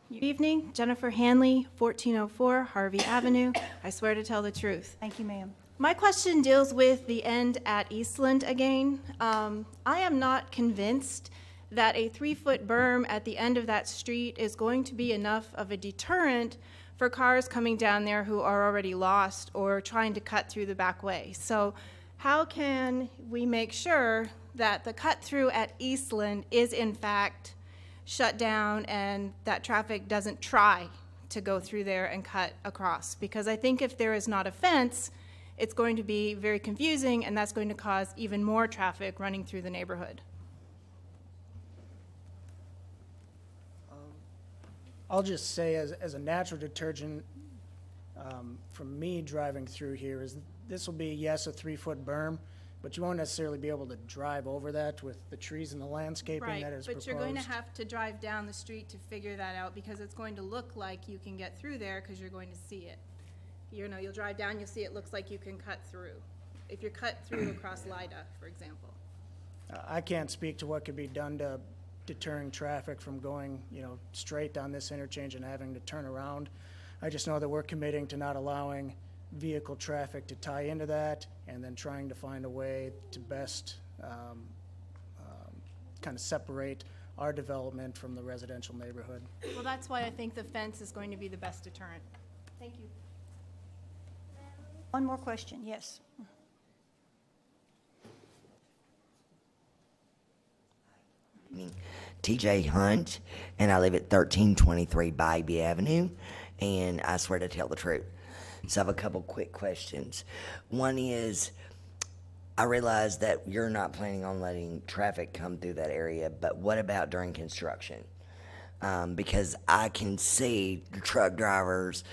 Good evening, Jennifer Hanley, 1404 Harvey Avenue. I swear to tell the truth. Thank you, ma'am. My question deals with the end at Eastland again. I am not convinced that a 3-foot berm at the end of that street is going to be enough of a deterrent for cars coming down there who are already lost or trying to cut through the back way. So how can we make sure that the cut through at Eastland is in fact shut down and that traffic doesn't try to go through there and cut across? Because I think if there is not a fence, it's going to be very confusing, and that's going to cause even more traffic running through the neighborhood. I'll just say as a natural detergent, from me driving through here is this will be, yes, a 3-foot berm, but you won't necessarily be able to drive over that with the trees and the landscaping that is But proposed. you're going to have to drive down the street to figure that out, because it's going to look like you can get through there, because you're going to see it. You know, you'll drive down, you'll see it looks like you can cut through. If you're cut through across Lida, for example. I can't speak to what could be done to deterring traffic from going, straight down this interchange and having to turn around. I just know that we're committing to not allowing vehicle traffic to tie into that, and then trying to find a way to best kind of separate our development from the residential neighborhood. Well, that's why I think the fence is going to be the best deterrent. Thank you. One more question, yes. TJ Hunt, and I live at 1323 Bybee Avenue, and I swear to tell the truth. So I have a couple quick questions. One is, I realize that you're not planning on letting traffic come through that area, but what about during construction? Because I can see the truck drivers,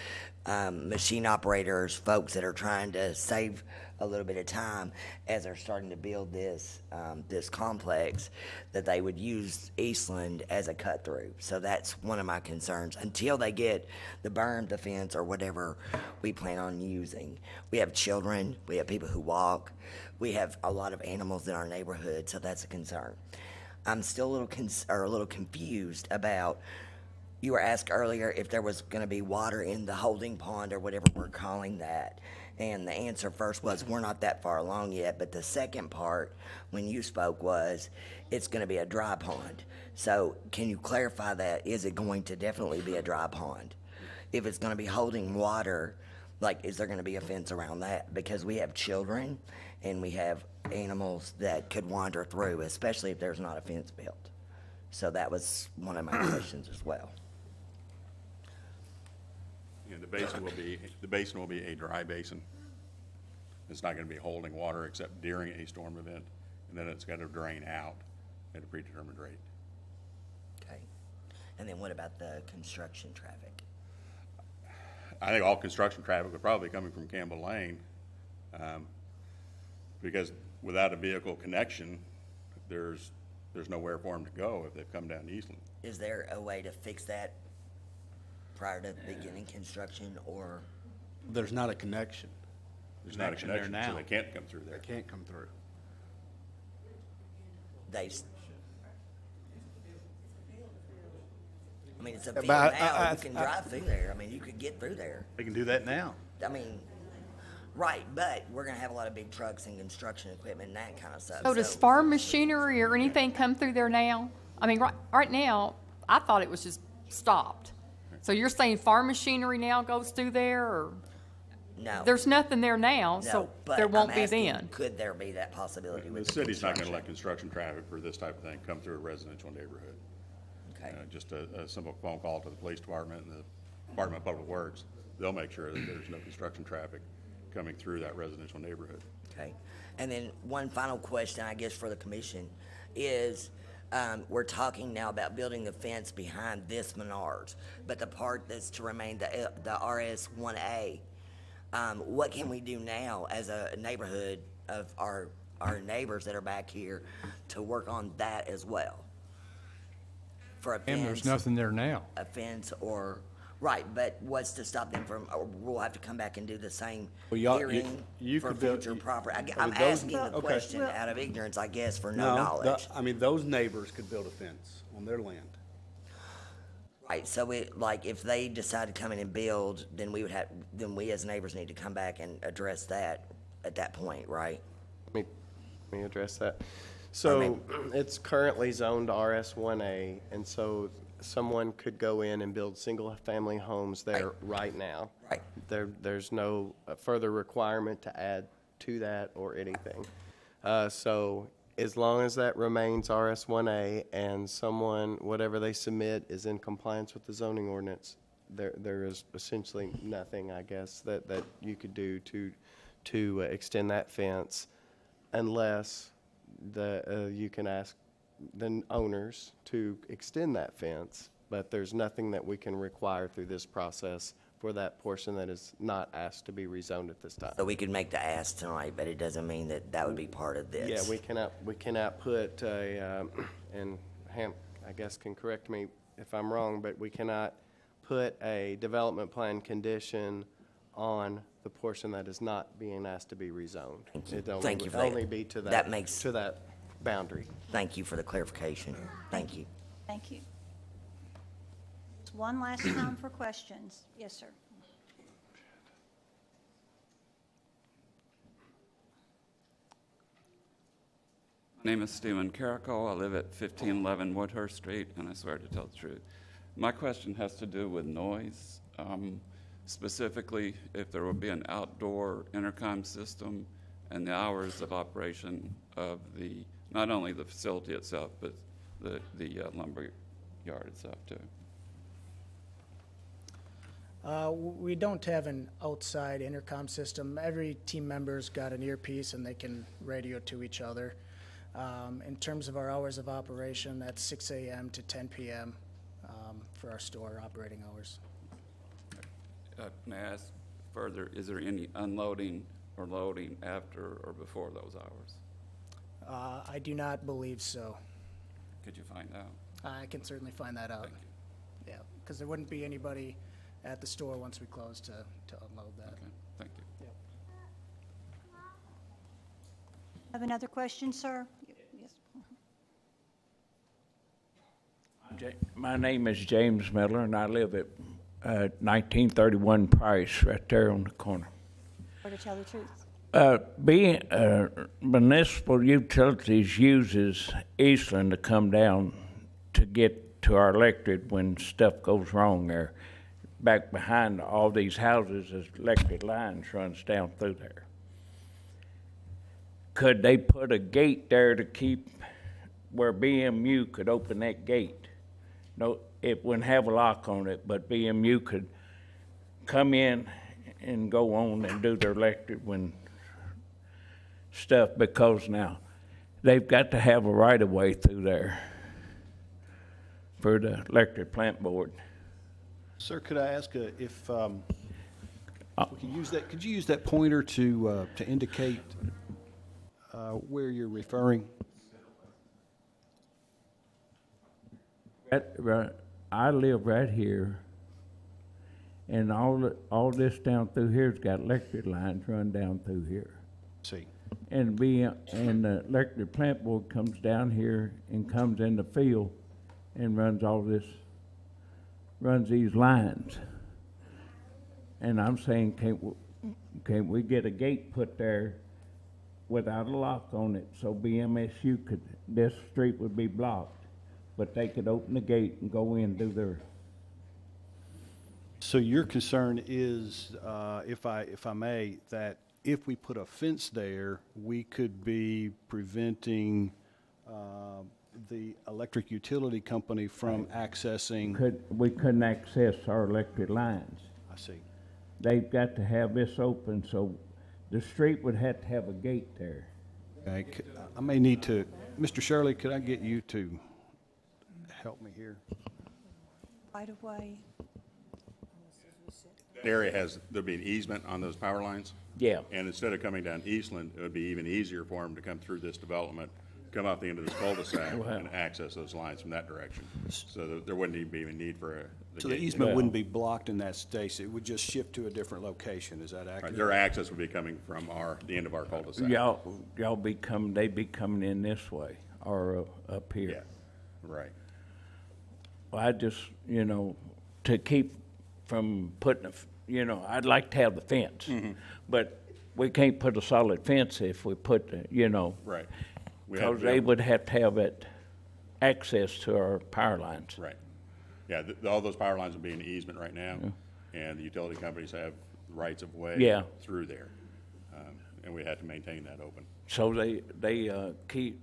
machine operators, folks that are trying to save a little bit of time as they're starting to build this this complex, that they would use Eastland as a cut through. So that's one of my concerns. Until they get the berm, the fence, or whatever we plan on using. We have children, we have people who walk, we have a lot of animals in our neighborhood, so that's a concern. I'm still a little confused about, you were asked earlier if there was going to be water in the holding pond or whatever we're calling that. And the answer first was, we're not that far along yet. But the second part, when you spoke, was it's going to be a dry pond. So can you clarify that? Is it going to definitely be a dry pond? If it's going to be holding water, like, is there going to be a fence around that? Because we have children and we have animals that could wander through, especially if there's not a fence built. So that was one of my questions as well. And the basin will be a dry basin. It's not going to be holding water except during a storm event, and then it's got to drain out at a predetermined rate. Okay. And then what about the construction traffic? I think all construction traffic would probably be coming from Campbell Lane, because without a vehicle connection, there's nowhere for them to go if they've come down to Eastland. Is there a way to fix that prior to beginning construction, or? There's not a connection. There's not a connection, there now. so they can't come through there. They can't come through. I mean, it's a field But now, you can drive through there, I mean, you could get through there. They can do that now. I mean, right, but we're gonna have a lot of big trucks and construction equipment and that kind of stuff. So does farm machinery or anything come through there now? I mean, right now, I thought it was just stopped. So you're saying farm machinery now goes through there, or? No. There's nothing there now, No, so but there won't I'm be asking, then. could there be that possibility with The city's not going to construction? let construction traffic for this type of thing come through a residential neighborhood. Okay. Just a simple phone call to the police department and the Department of Public Works. They'll make sure that there's no construction traffic coming through that residential neighborhood. Okay. And then one final question, I guess, for the commission is, we're talking now about building the fence behind this Menards, but the part that's to remain the RS1A, what can we do now as a neighborhood of our neighbors that are back here to work on that as well? For a fence. And there's nothing there now. A fence or, right, but what's to stop them from, or we'll have to come back and do the same Well, y'all- hearing you for could build- future property? I I'm mean, those- asking the okay. question out of ignorance, I guess, for no knowledge. I mean, those neighbors could build a fence on their land. Right, so like, if they decide to come in and build, then we as neighbors need to come back and address that at that point, right? Let me address that. So it's currently zoned RS1A, and so someone could go in and build single-family homes there right now. Right. There's no further requirement to add to that or anything. So as long as that remains RS1A and someone, whatever they submit is in compliance with the zoning ordinance, there is essentially nothing, I guess, that you could do to extend that fence unless you can ask the owners to extend that fence, but there's nothing that we can require through this process for that portion that is not asked to be rezoned at this time. So we could make the ask tonight, but it doesn't mean that that would be part of this. Yeah, we cannot put a, and Ham, I guess, can correct me if I'm wrong, but we cannot put a development plan condition on the portion that is not being asked to be rezoned. Thank you for It'll that. only be to That makes- to that boundary. Thank you for the clarification. Thank you. Thank you. One last time for questions. Yes, sir. My name is Stephen Carrico. I live at 1511 Woodhurst Street, and I swear to tell the truth. My question has to do with noise, specifically if there will be an outdoor intercom system and the hours of operation of the, not only the facility itself, but the lumber yard itself too. We don't have an outside intercom system. Every team member's got an earpiece and they can radio to each other. In terms of our hours of operation, that's 6 a.m. to 10 p.m. For our store operating hours. May I ask further, is there any unloading or loading after or before those hours? I do not believe so. Could you find out? I can certainly find that out. Thank you. Yeah, because there wouldn't be anybody at the store once we close to unload that. Okay, thank you. Yep. Have another question, sir? Yes. My name is James Miller, and I live at 1931 Price, right there on the corner. Or to tell the truth? Being municipal utilities uses Eastland to come down to get to our electric when stuff goes wrong there. Back behind all these houses, there's electric lines runs down through there. Could they put a gate there to keep where BMU could open that gate? No, it wouldn't have a lock on it, but BMU could come in and go on and do their electric when stuff, because now they've got to have a right-of-way through there for the electric plant board. Sir, could I ask if we could use that? Could you use that pointer to indicate where you're referring? I live right here, and all this down through here's got electric lines run down through here. See. And the electric plant board comes down here and comes in the field and runs these lines. And I'm saying, can't we get a gate put there without a lock on it, so BMSU could, this street would be blocked, but they could open the gate and go in and do their. So your concern is, if I may, that if we put a fence there, we could be preventing the electric utility company from accessing. We couldn't access our electric lines. I see. They've got to have this open, so the street would have to have a gate there. Okay, I may need to, Mr. Shirley, could I get you to help me here? Right away. That area there'll be an easement on those power lines. Yeah. And instead of coming down Eastland, it would be even easier for them to come through this development, come out the end of this cul-de-sac and access those lines from that direction. So there wouldn't even be a need for So the easement wouldn't be blocked in that space, it would just shift to a different location, is that accurate? Right, their access would be coming from the end of our cul-de-sac. They'd be coming in this way or up here. Yeah, right. Well, I just, to keep from putting I'd like to have the fence, but we can't put a solid fence if we put Right. Because they would have to have it access to our power lines. Right. Yeah, all those power lines would be in easement right now, and the utility companies have rights of way through there. And we have to maintain that open. So they keep,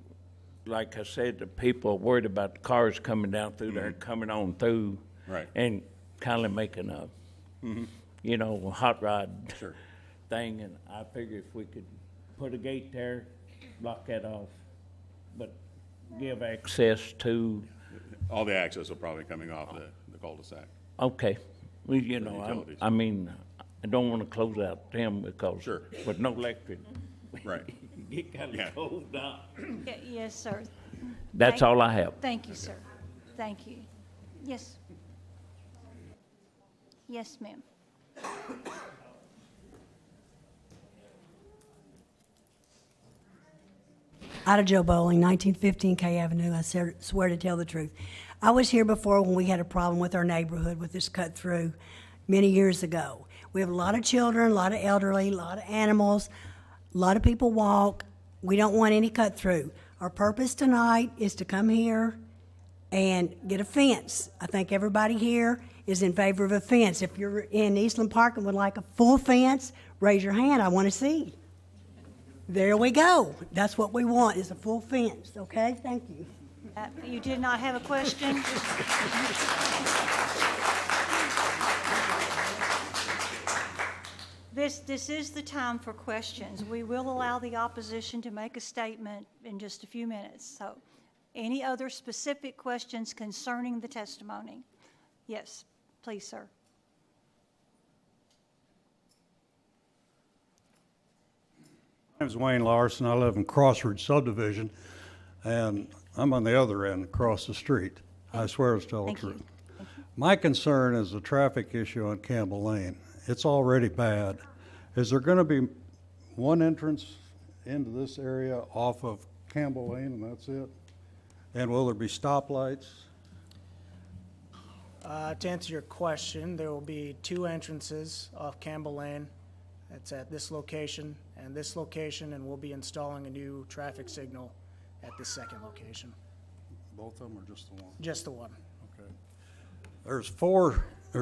like I said, the people are worried about the cars coming down through there, coming on through. Right. And kind of making a, a hot rod thing. And I figure if we could put a gate there, block that off, but give access to. All the access will probably coming off the cul-de-sac. Okay. Well, you know, utilities. I mean, I don't want to close out them because, Sure. but no electric. Right. Get kind Yeah. of cold down. Yes, sir. That's all I have. Thank you, sir. Thank you. Yes. Yes, ma'am. Ida Joe Bowling, 1915 K Avenue. I swear to tell the truth. I was here before when we had a problem with our neighborhood with this cut through many years ago. We have a lot of children, a lot of elderly, a lot of animals, a lot of people walk. We don't want any cut through. Our purpose tonight is to come here and get a fence. I think everybody here is in favor of a fence. If you're in Eastland Park and would like a full fence, raise your hand. I want to see. There we go. That's what we want, is a full fence, okay? Thank you. You did not have a question? This is the time for questions. We will allow the opposition to make a statement in just a few minutes. So, any other specific questions concerning the testimony? Yes, please, sir. My name is Wayne Larson. I live in Crossroads subdivision, and I'm on the other end, across the street. I swear to tell the truth. My concern is the traffic issue on Campbell Lane. It's already bad. Is there going to be one entrance into this area off of Campbell Lane, and that's it? And will there be stoplights? To answer your question, there will be 2 entrances off Campbell Lane. It's at this location and this location, and we'll be installing a new traffic signal at the second location. Both of them, or just the one? Just the one. Okay. There's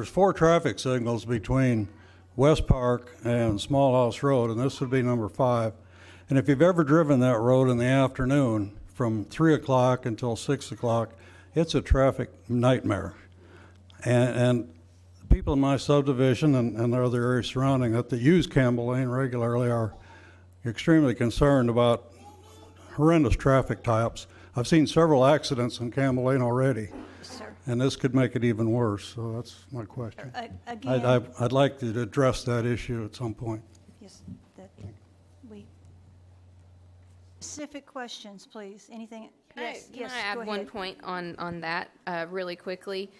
four traffic signals between West Park and Small House Road, and this would be number 5. And if you've ever driven that road in the afternoon from 3 o'clock until 6 o'clock, it's a traffic nightmare. And people in my subdivision and the other areas surrounding it that use Campbell Lane regularly are extremely concerned about horrendous traffic tie-ups. I've seen several accidents on Campbell Lane already, and this could make it even worse. So that's my question. Again, I'd like to address that issue at some point. yes, specific questions, please. Anything? Yes, Can yes, I go add one ahead. point on that really quickly?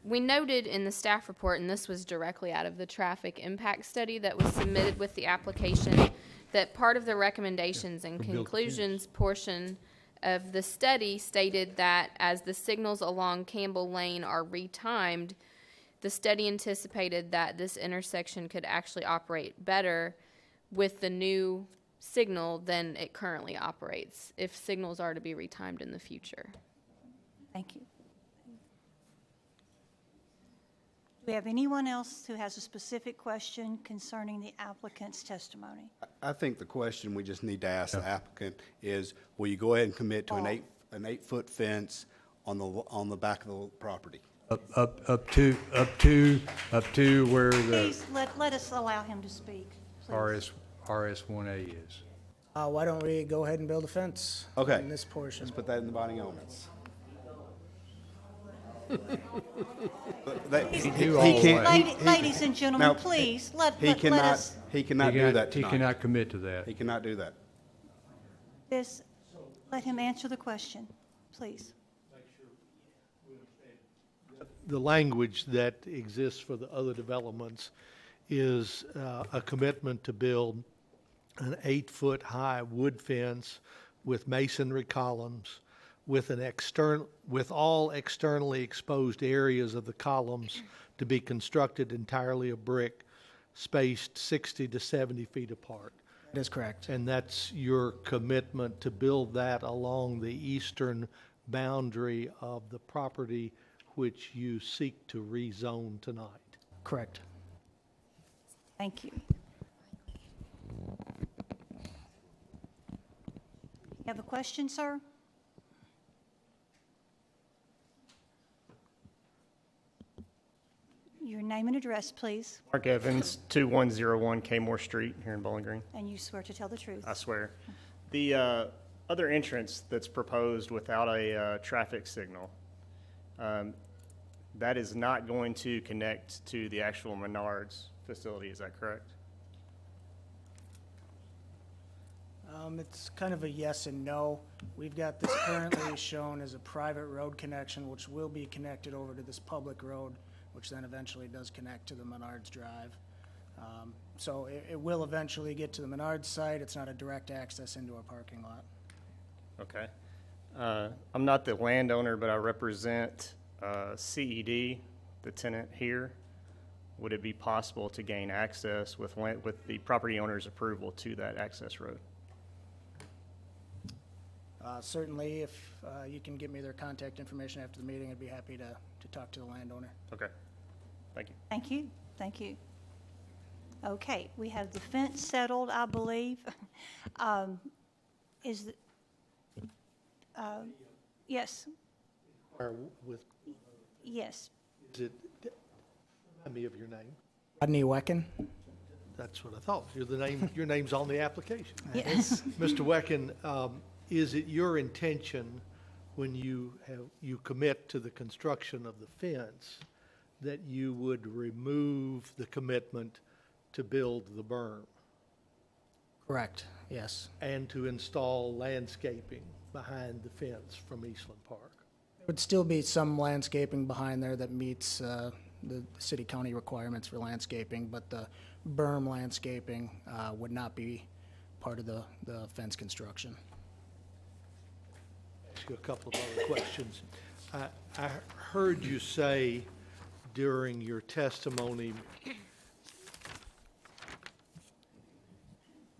We noted in the staff report, and this was directly out of the traffic impact study that was submitted with the application, that part of the recommendations and conclusions portion of the study stated that as the signals along Campbell Lane are retimed, the study anticipated that this intersection could actually operate better with the new signal than it currently operates if signals are to be retimed in the future. Thank you. Do we have anyone else who has a specific question concerning the applicant's testimony? I think the question we just need to ask the applicant is, will you go ahead and commit to an 8-foot fence on the back of the property? Up to where the Please, let us allow him to speak, please. RS1A is. Why don't we go ahead and build a fence Okay. in this portion? Let's put that in the binding elements. Ladies and gentlemen, please, let us. He cannot do that He tonight. cannot commit to that. He cannot do that. Let him answer the question, please. The language that exists for the other developments is a commitment to build an 8-foot high wood fence with masonry columns, with all externally exposed areas of the columns to be constructed entirely of brick, spaced 60 to 70 feet apart. That is correct. And that's your commitment to build that along the eastern boundary of the property which you seek to rezone tonight. Correct. Thank you. You have a question, sir? Your name and address, please, Mark Evans, 2101 Kmore Street here in Bowling Green. and you swear to tell the truth. I swear. The other entrance that's proposed without a traffic signal, that is not going to connect to the actual Menards facility, is that correct? It's kind of a yes and no. We've got this currently shown as a private road connection, which will be connected over to this public road, which then eventually does connect to the Menards Drive. So it will eventually get to the Menards site. It's not a direct access into our parking lot. Okay. I'm not the landowner, but I represent CED, the tenant here. Would it be possible to gain access with the property owner's approval to that access road? Certainly, if you can give me their contact information after the meeting, I'd be happy to talk to the landowner. Okay. Thank you. Thank you, thank you. Okay, we have the fence settled, I believe. Is, yes, Or with, yes. is it, remind me of your name. Rodney Wecken. That's what I thought. You're the name, your name's on the application. Yes. Mr. Wecken, is it your intention when you commit to the construction of the fence that you would remove the commitment to build the berm Correct, yes. and to install landscaping behind the fence from Eastland Park? There would still be some landscaping behind there that meets the city-county requirements for landscaping, but the berm landscaping would not be part of the fence construction. Ask you a couple of other questions. I heard you say during your testimony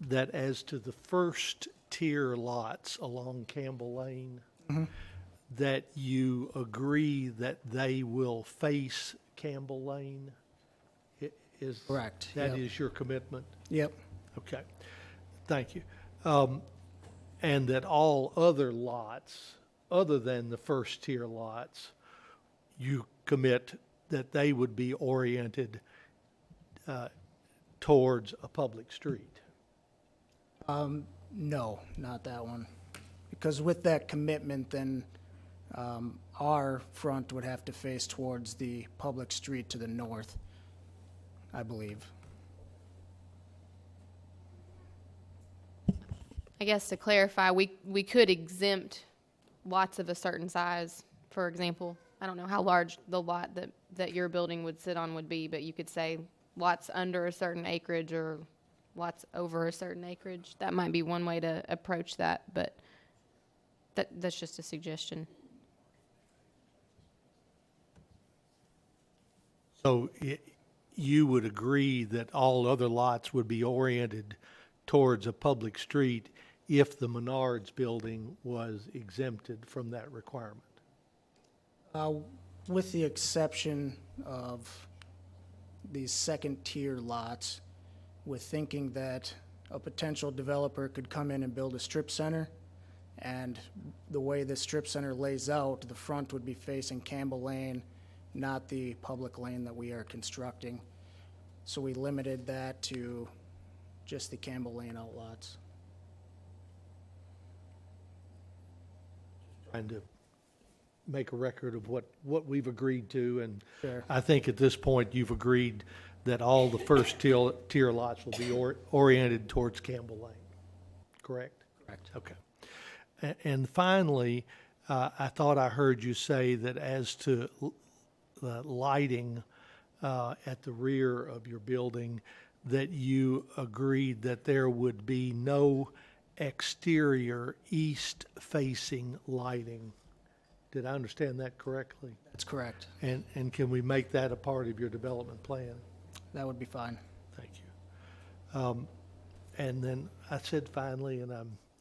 that as to the first tier lots along Campbell Lane, that you agree that they will face Campbell Lane? Is Correct, That yep. is your commitment? Yep. Okay, thank you. And that all other lots, other than the first tier lots, you commit that they would be oriented towards a public street? No, not that one. Because with that commitment, then our front would have to face towards the public street to the north, I believe. I guess to clarify, we could exempt lots of a certain size, for example. I don't know how large the lot that your building would sit on would be, but you could say lots under a certain acreage or lots over a certain acreage. That might be one way to approach that, but that's just a suggestion. So you would agree that all other lots would be oriented towards a public street if the Menards building was exempted from that requirement? With the exception of these second-tier lots, with thinking that a potential developer could come in and build a strip center, and the way the strip center lays out, the front would be facing Campbell Lane, not the public lane that we are constructing. So we limited that to just the Campbell Lane outlots. Trying to make a record of what we've agreed to, and Sure. I think at this point you've agreed that all the first tier lots will be oriented towards Campbell Lane, correct? Correct. Okay. And finally, I thought I heard you say that as to the lighting at the rear of your building, that you agreed that there would be no exterior east-facing lighting. Did I understand that correctly? That's correct. And can we make that a part of your development plan? That would be fine. Thank you. And then I said finally, and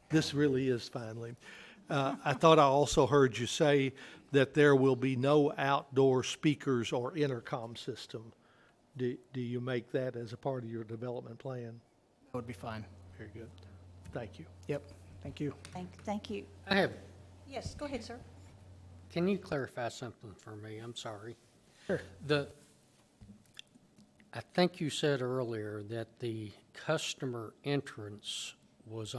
this really is finally. I thought I also heard you say that there will be no outdoor speakers or intercom system. Do you make that as a part of your development plan? That would be fine. Very good. Thank you. Yep, thank you. Thank you. I have, Yes, go ahead, sir. can you clarify something for me? I'm sorry. Sure. I think you said earlier that the customer entrance was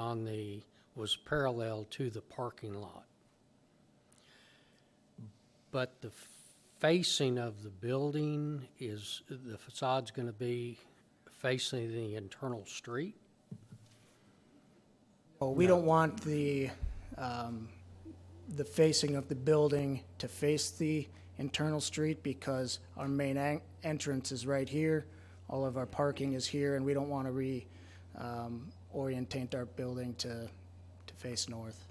parallel to the parking lot. But the facing of the building, is the facade's going to be facing the internal street? Well, we don't want the facing of the building to face the internal street because our main entrance is right here. All of our parking is here, and we don't want to orientate our building to face north.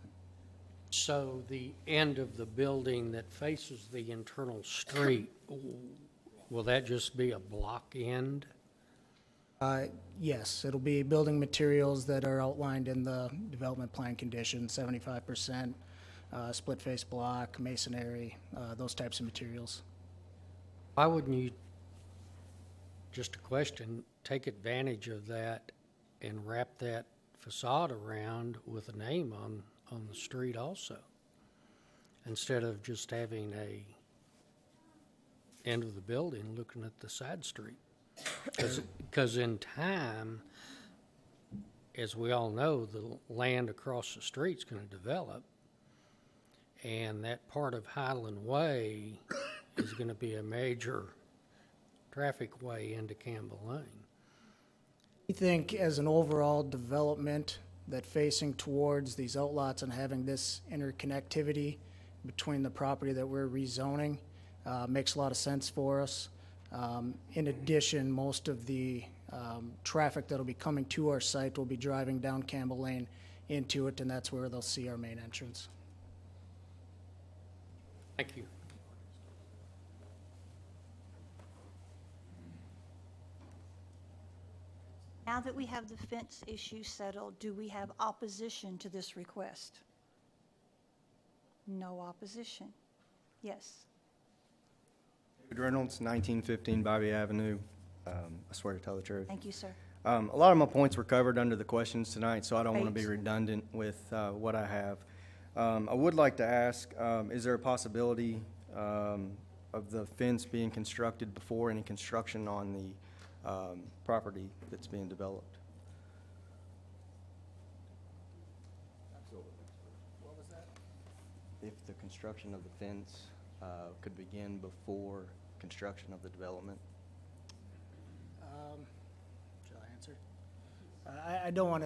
So the end of the building that faces the internal street, will that just be a block end? Yes, it'll be building materials that are outlined in the development plan conditions, 75%, split face block, masonry, those types of materials. Why wouldn't you, just a question, take advantage of that and wrap that facade around with a name on the street also, instead of just having a end of the building looking at the side street? Because in time, as we all know, the land across the street's going to develop, and that part of Highland Way is going to be a major traffic way into Campbell Lane. We think as an overall development that facing towards these outlots and having this interconnectivity between the property that we're rezoning makes a lot of sense for us. In addition, most of the traffic that'll be coming to our site will be driving down Campbell Lane into it, and that's where they'll see our main entrance. Thank you. Now that we have the fence issue settled, do we have opposition to this request? No opposition. Yes. David Reynolds, 1915 Bobby Avenue. I swear to tell the truth. Thank you, sir. A lot of my points were covered under the questions tonight, so I don't want to be Great. redundant with what I have. I would like to ask, is there a possibility of the fence being constructed before any construction on the property that's being developed? What was that? If the construction of the fence could begin before construction of the development? Shall I answer? I don't want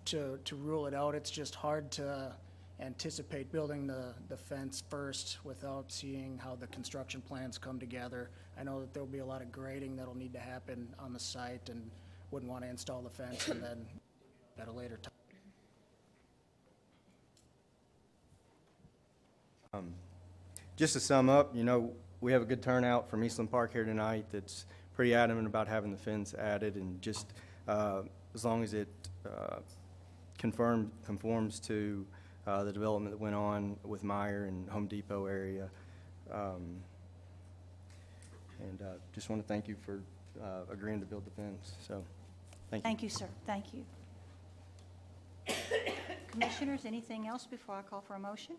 to rule it out. It's just hard to anticipate building the fence first without seeing how the construction plans come together. I know that there'll be a lot of grading that'll need to happen on the site, and wouldn't want to install the fence and then at a later time. Just to sum up, we have a good turnout from Eastland Park here tonight that's pretty adamant about having the fence added, and just as long as it conforms to the development that went on with Meyer and Home Depot area. And just want to thank you for agreeing to build the fence. So, thank you. Thank you, sir. Thank you. Commissioners, anything else before I call for a motion?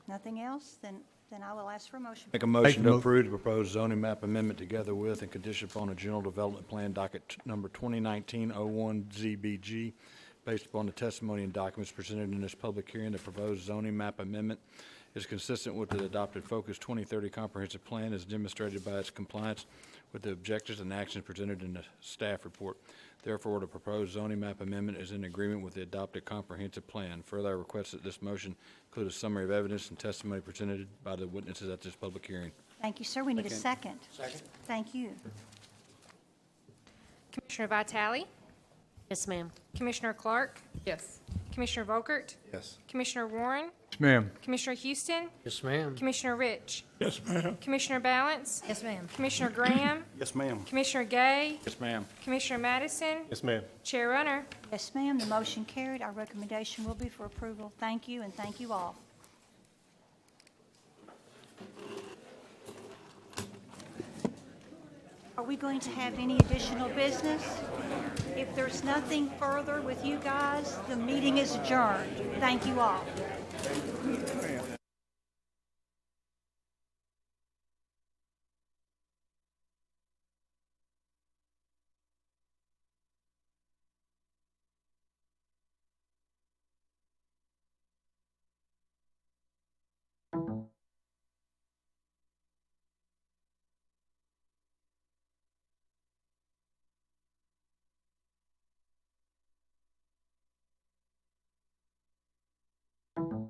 Nothing else? Then I will ask for a motion. Make a motion to approve the proposed zoning map amendment together with and condition upon a general development plan docket number 2019-01 ZBG, based upon the testimony and documents presented in this public hearing. The proposed zoning map amendment is consistent with the adopted Focus 2030 comprehensive plan as demonstrated by its compliance with the objectives and actions presented in the staff report. Therefore, the proposed zoning map amendment is in agreement with the adopted comprehensive plan. Further, I request that this motion include a summary of evidence and testimony presented by the witnesses at this public hearing. Thank you, sir. We need a second. Second. Thank you. Commissioner Vitale? Yes, ma'am. Commissioner Clark? Yes. Commissioner Volkert? Yes. Commissioner Warren? Yes, ma'am. Commissioner Houston? Yes, ma'am. Commissioner Rich? Yes, ma'am. Commissioner Balance? Yes, ma'am. Commissioner Graham? Yes, ma'am. Commissioner Gay? Yes, ma'am. Commissioner Madison? Yes, ma'am. Chair Runner? Yes, ma'am. The motion carried. Our recommendation will be for approval. Thank you, and thank you all. Are we going to have any additional business? If there's nothing further with you guys, the meeting is adjourned. Thank you all. you.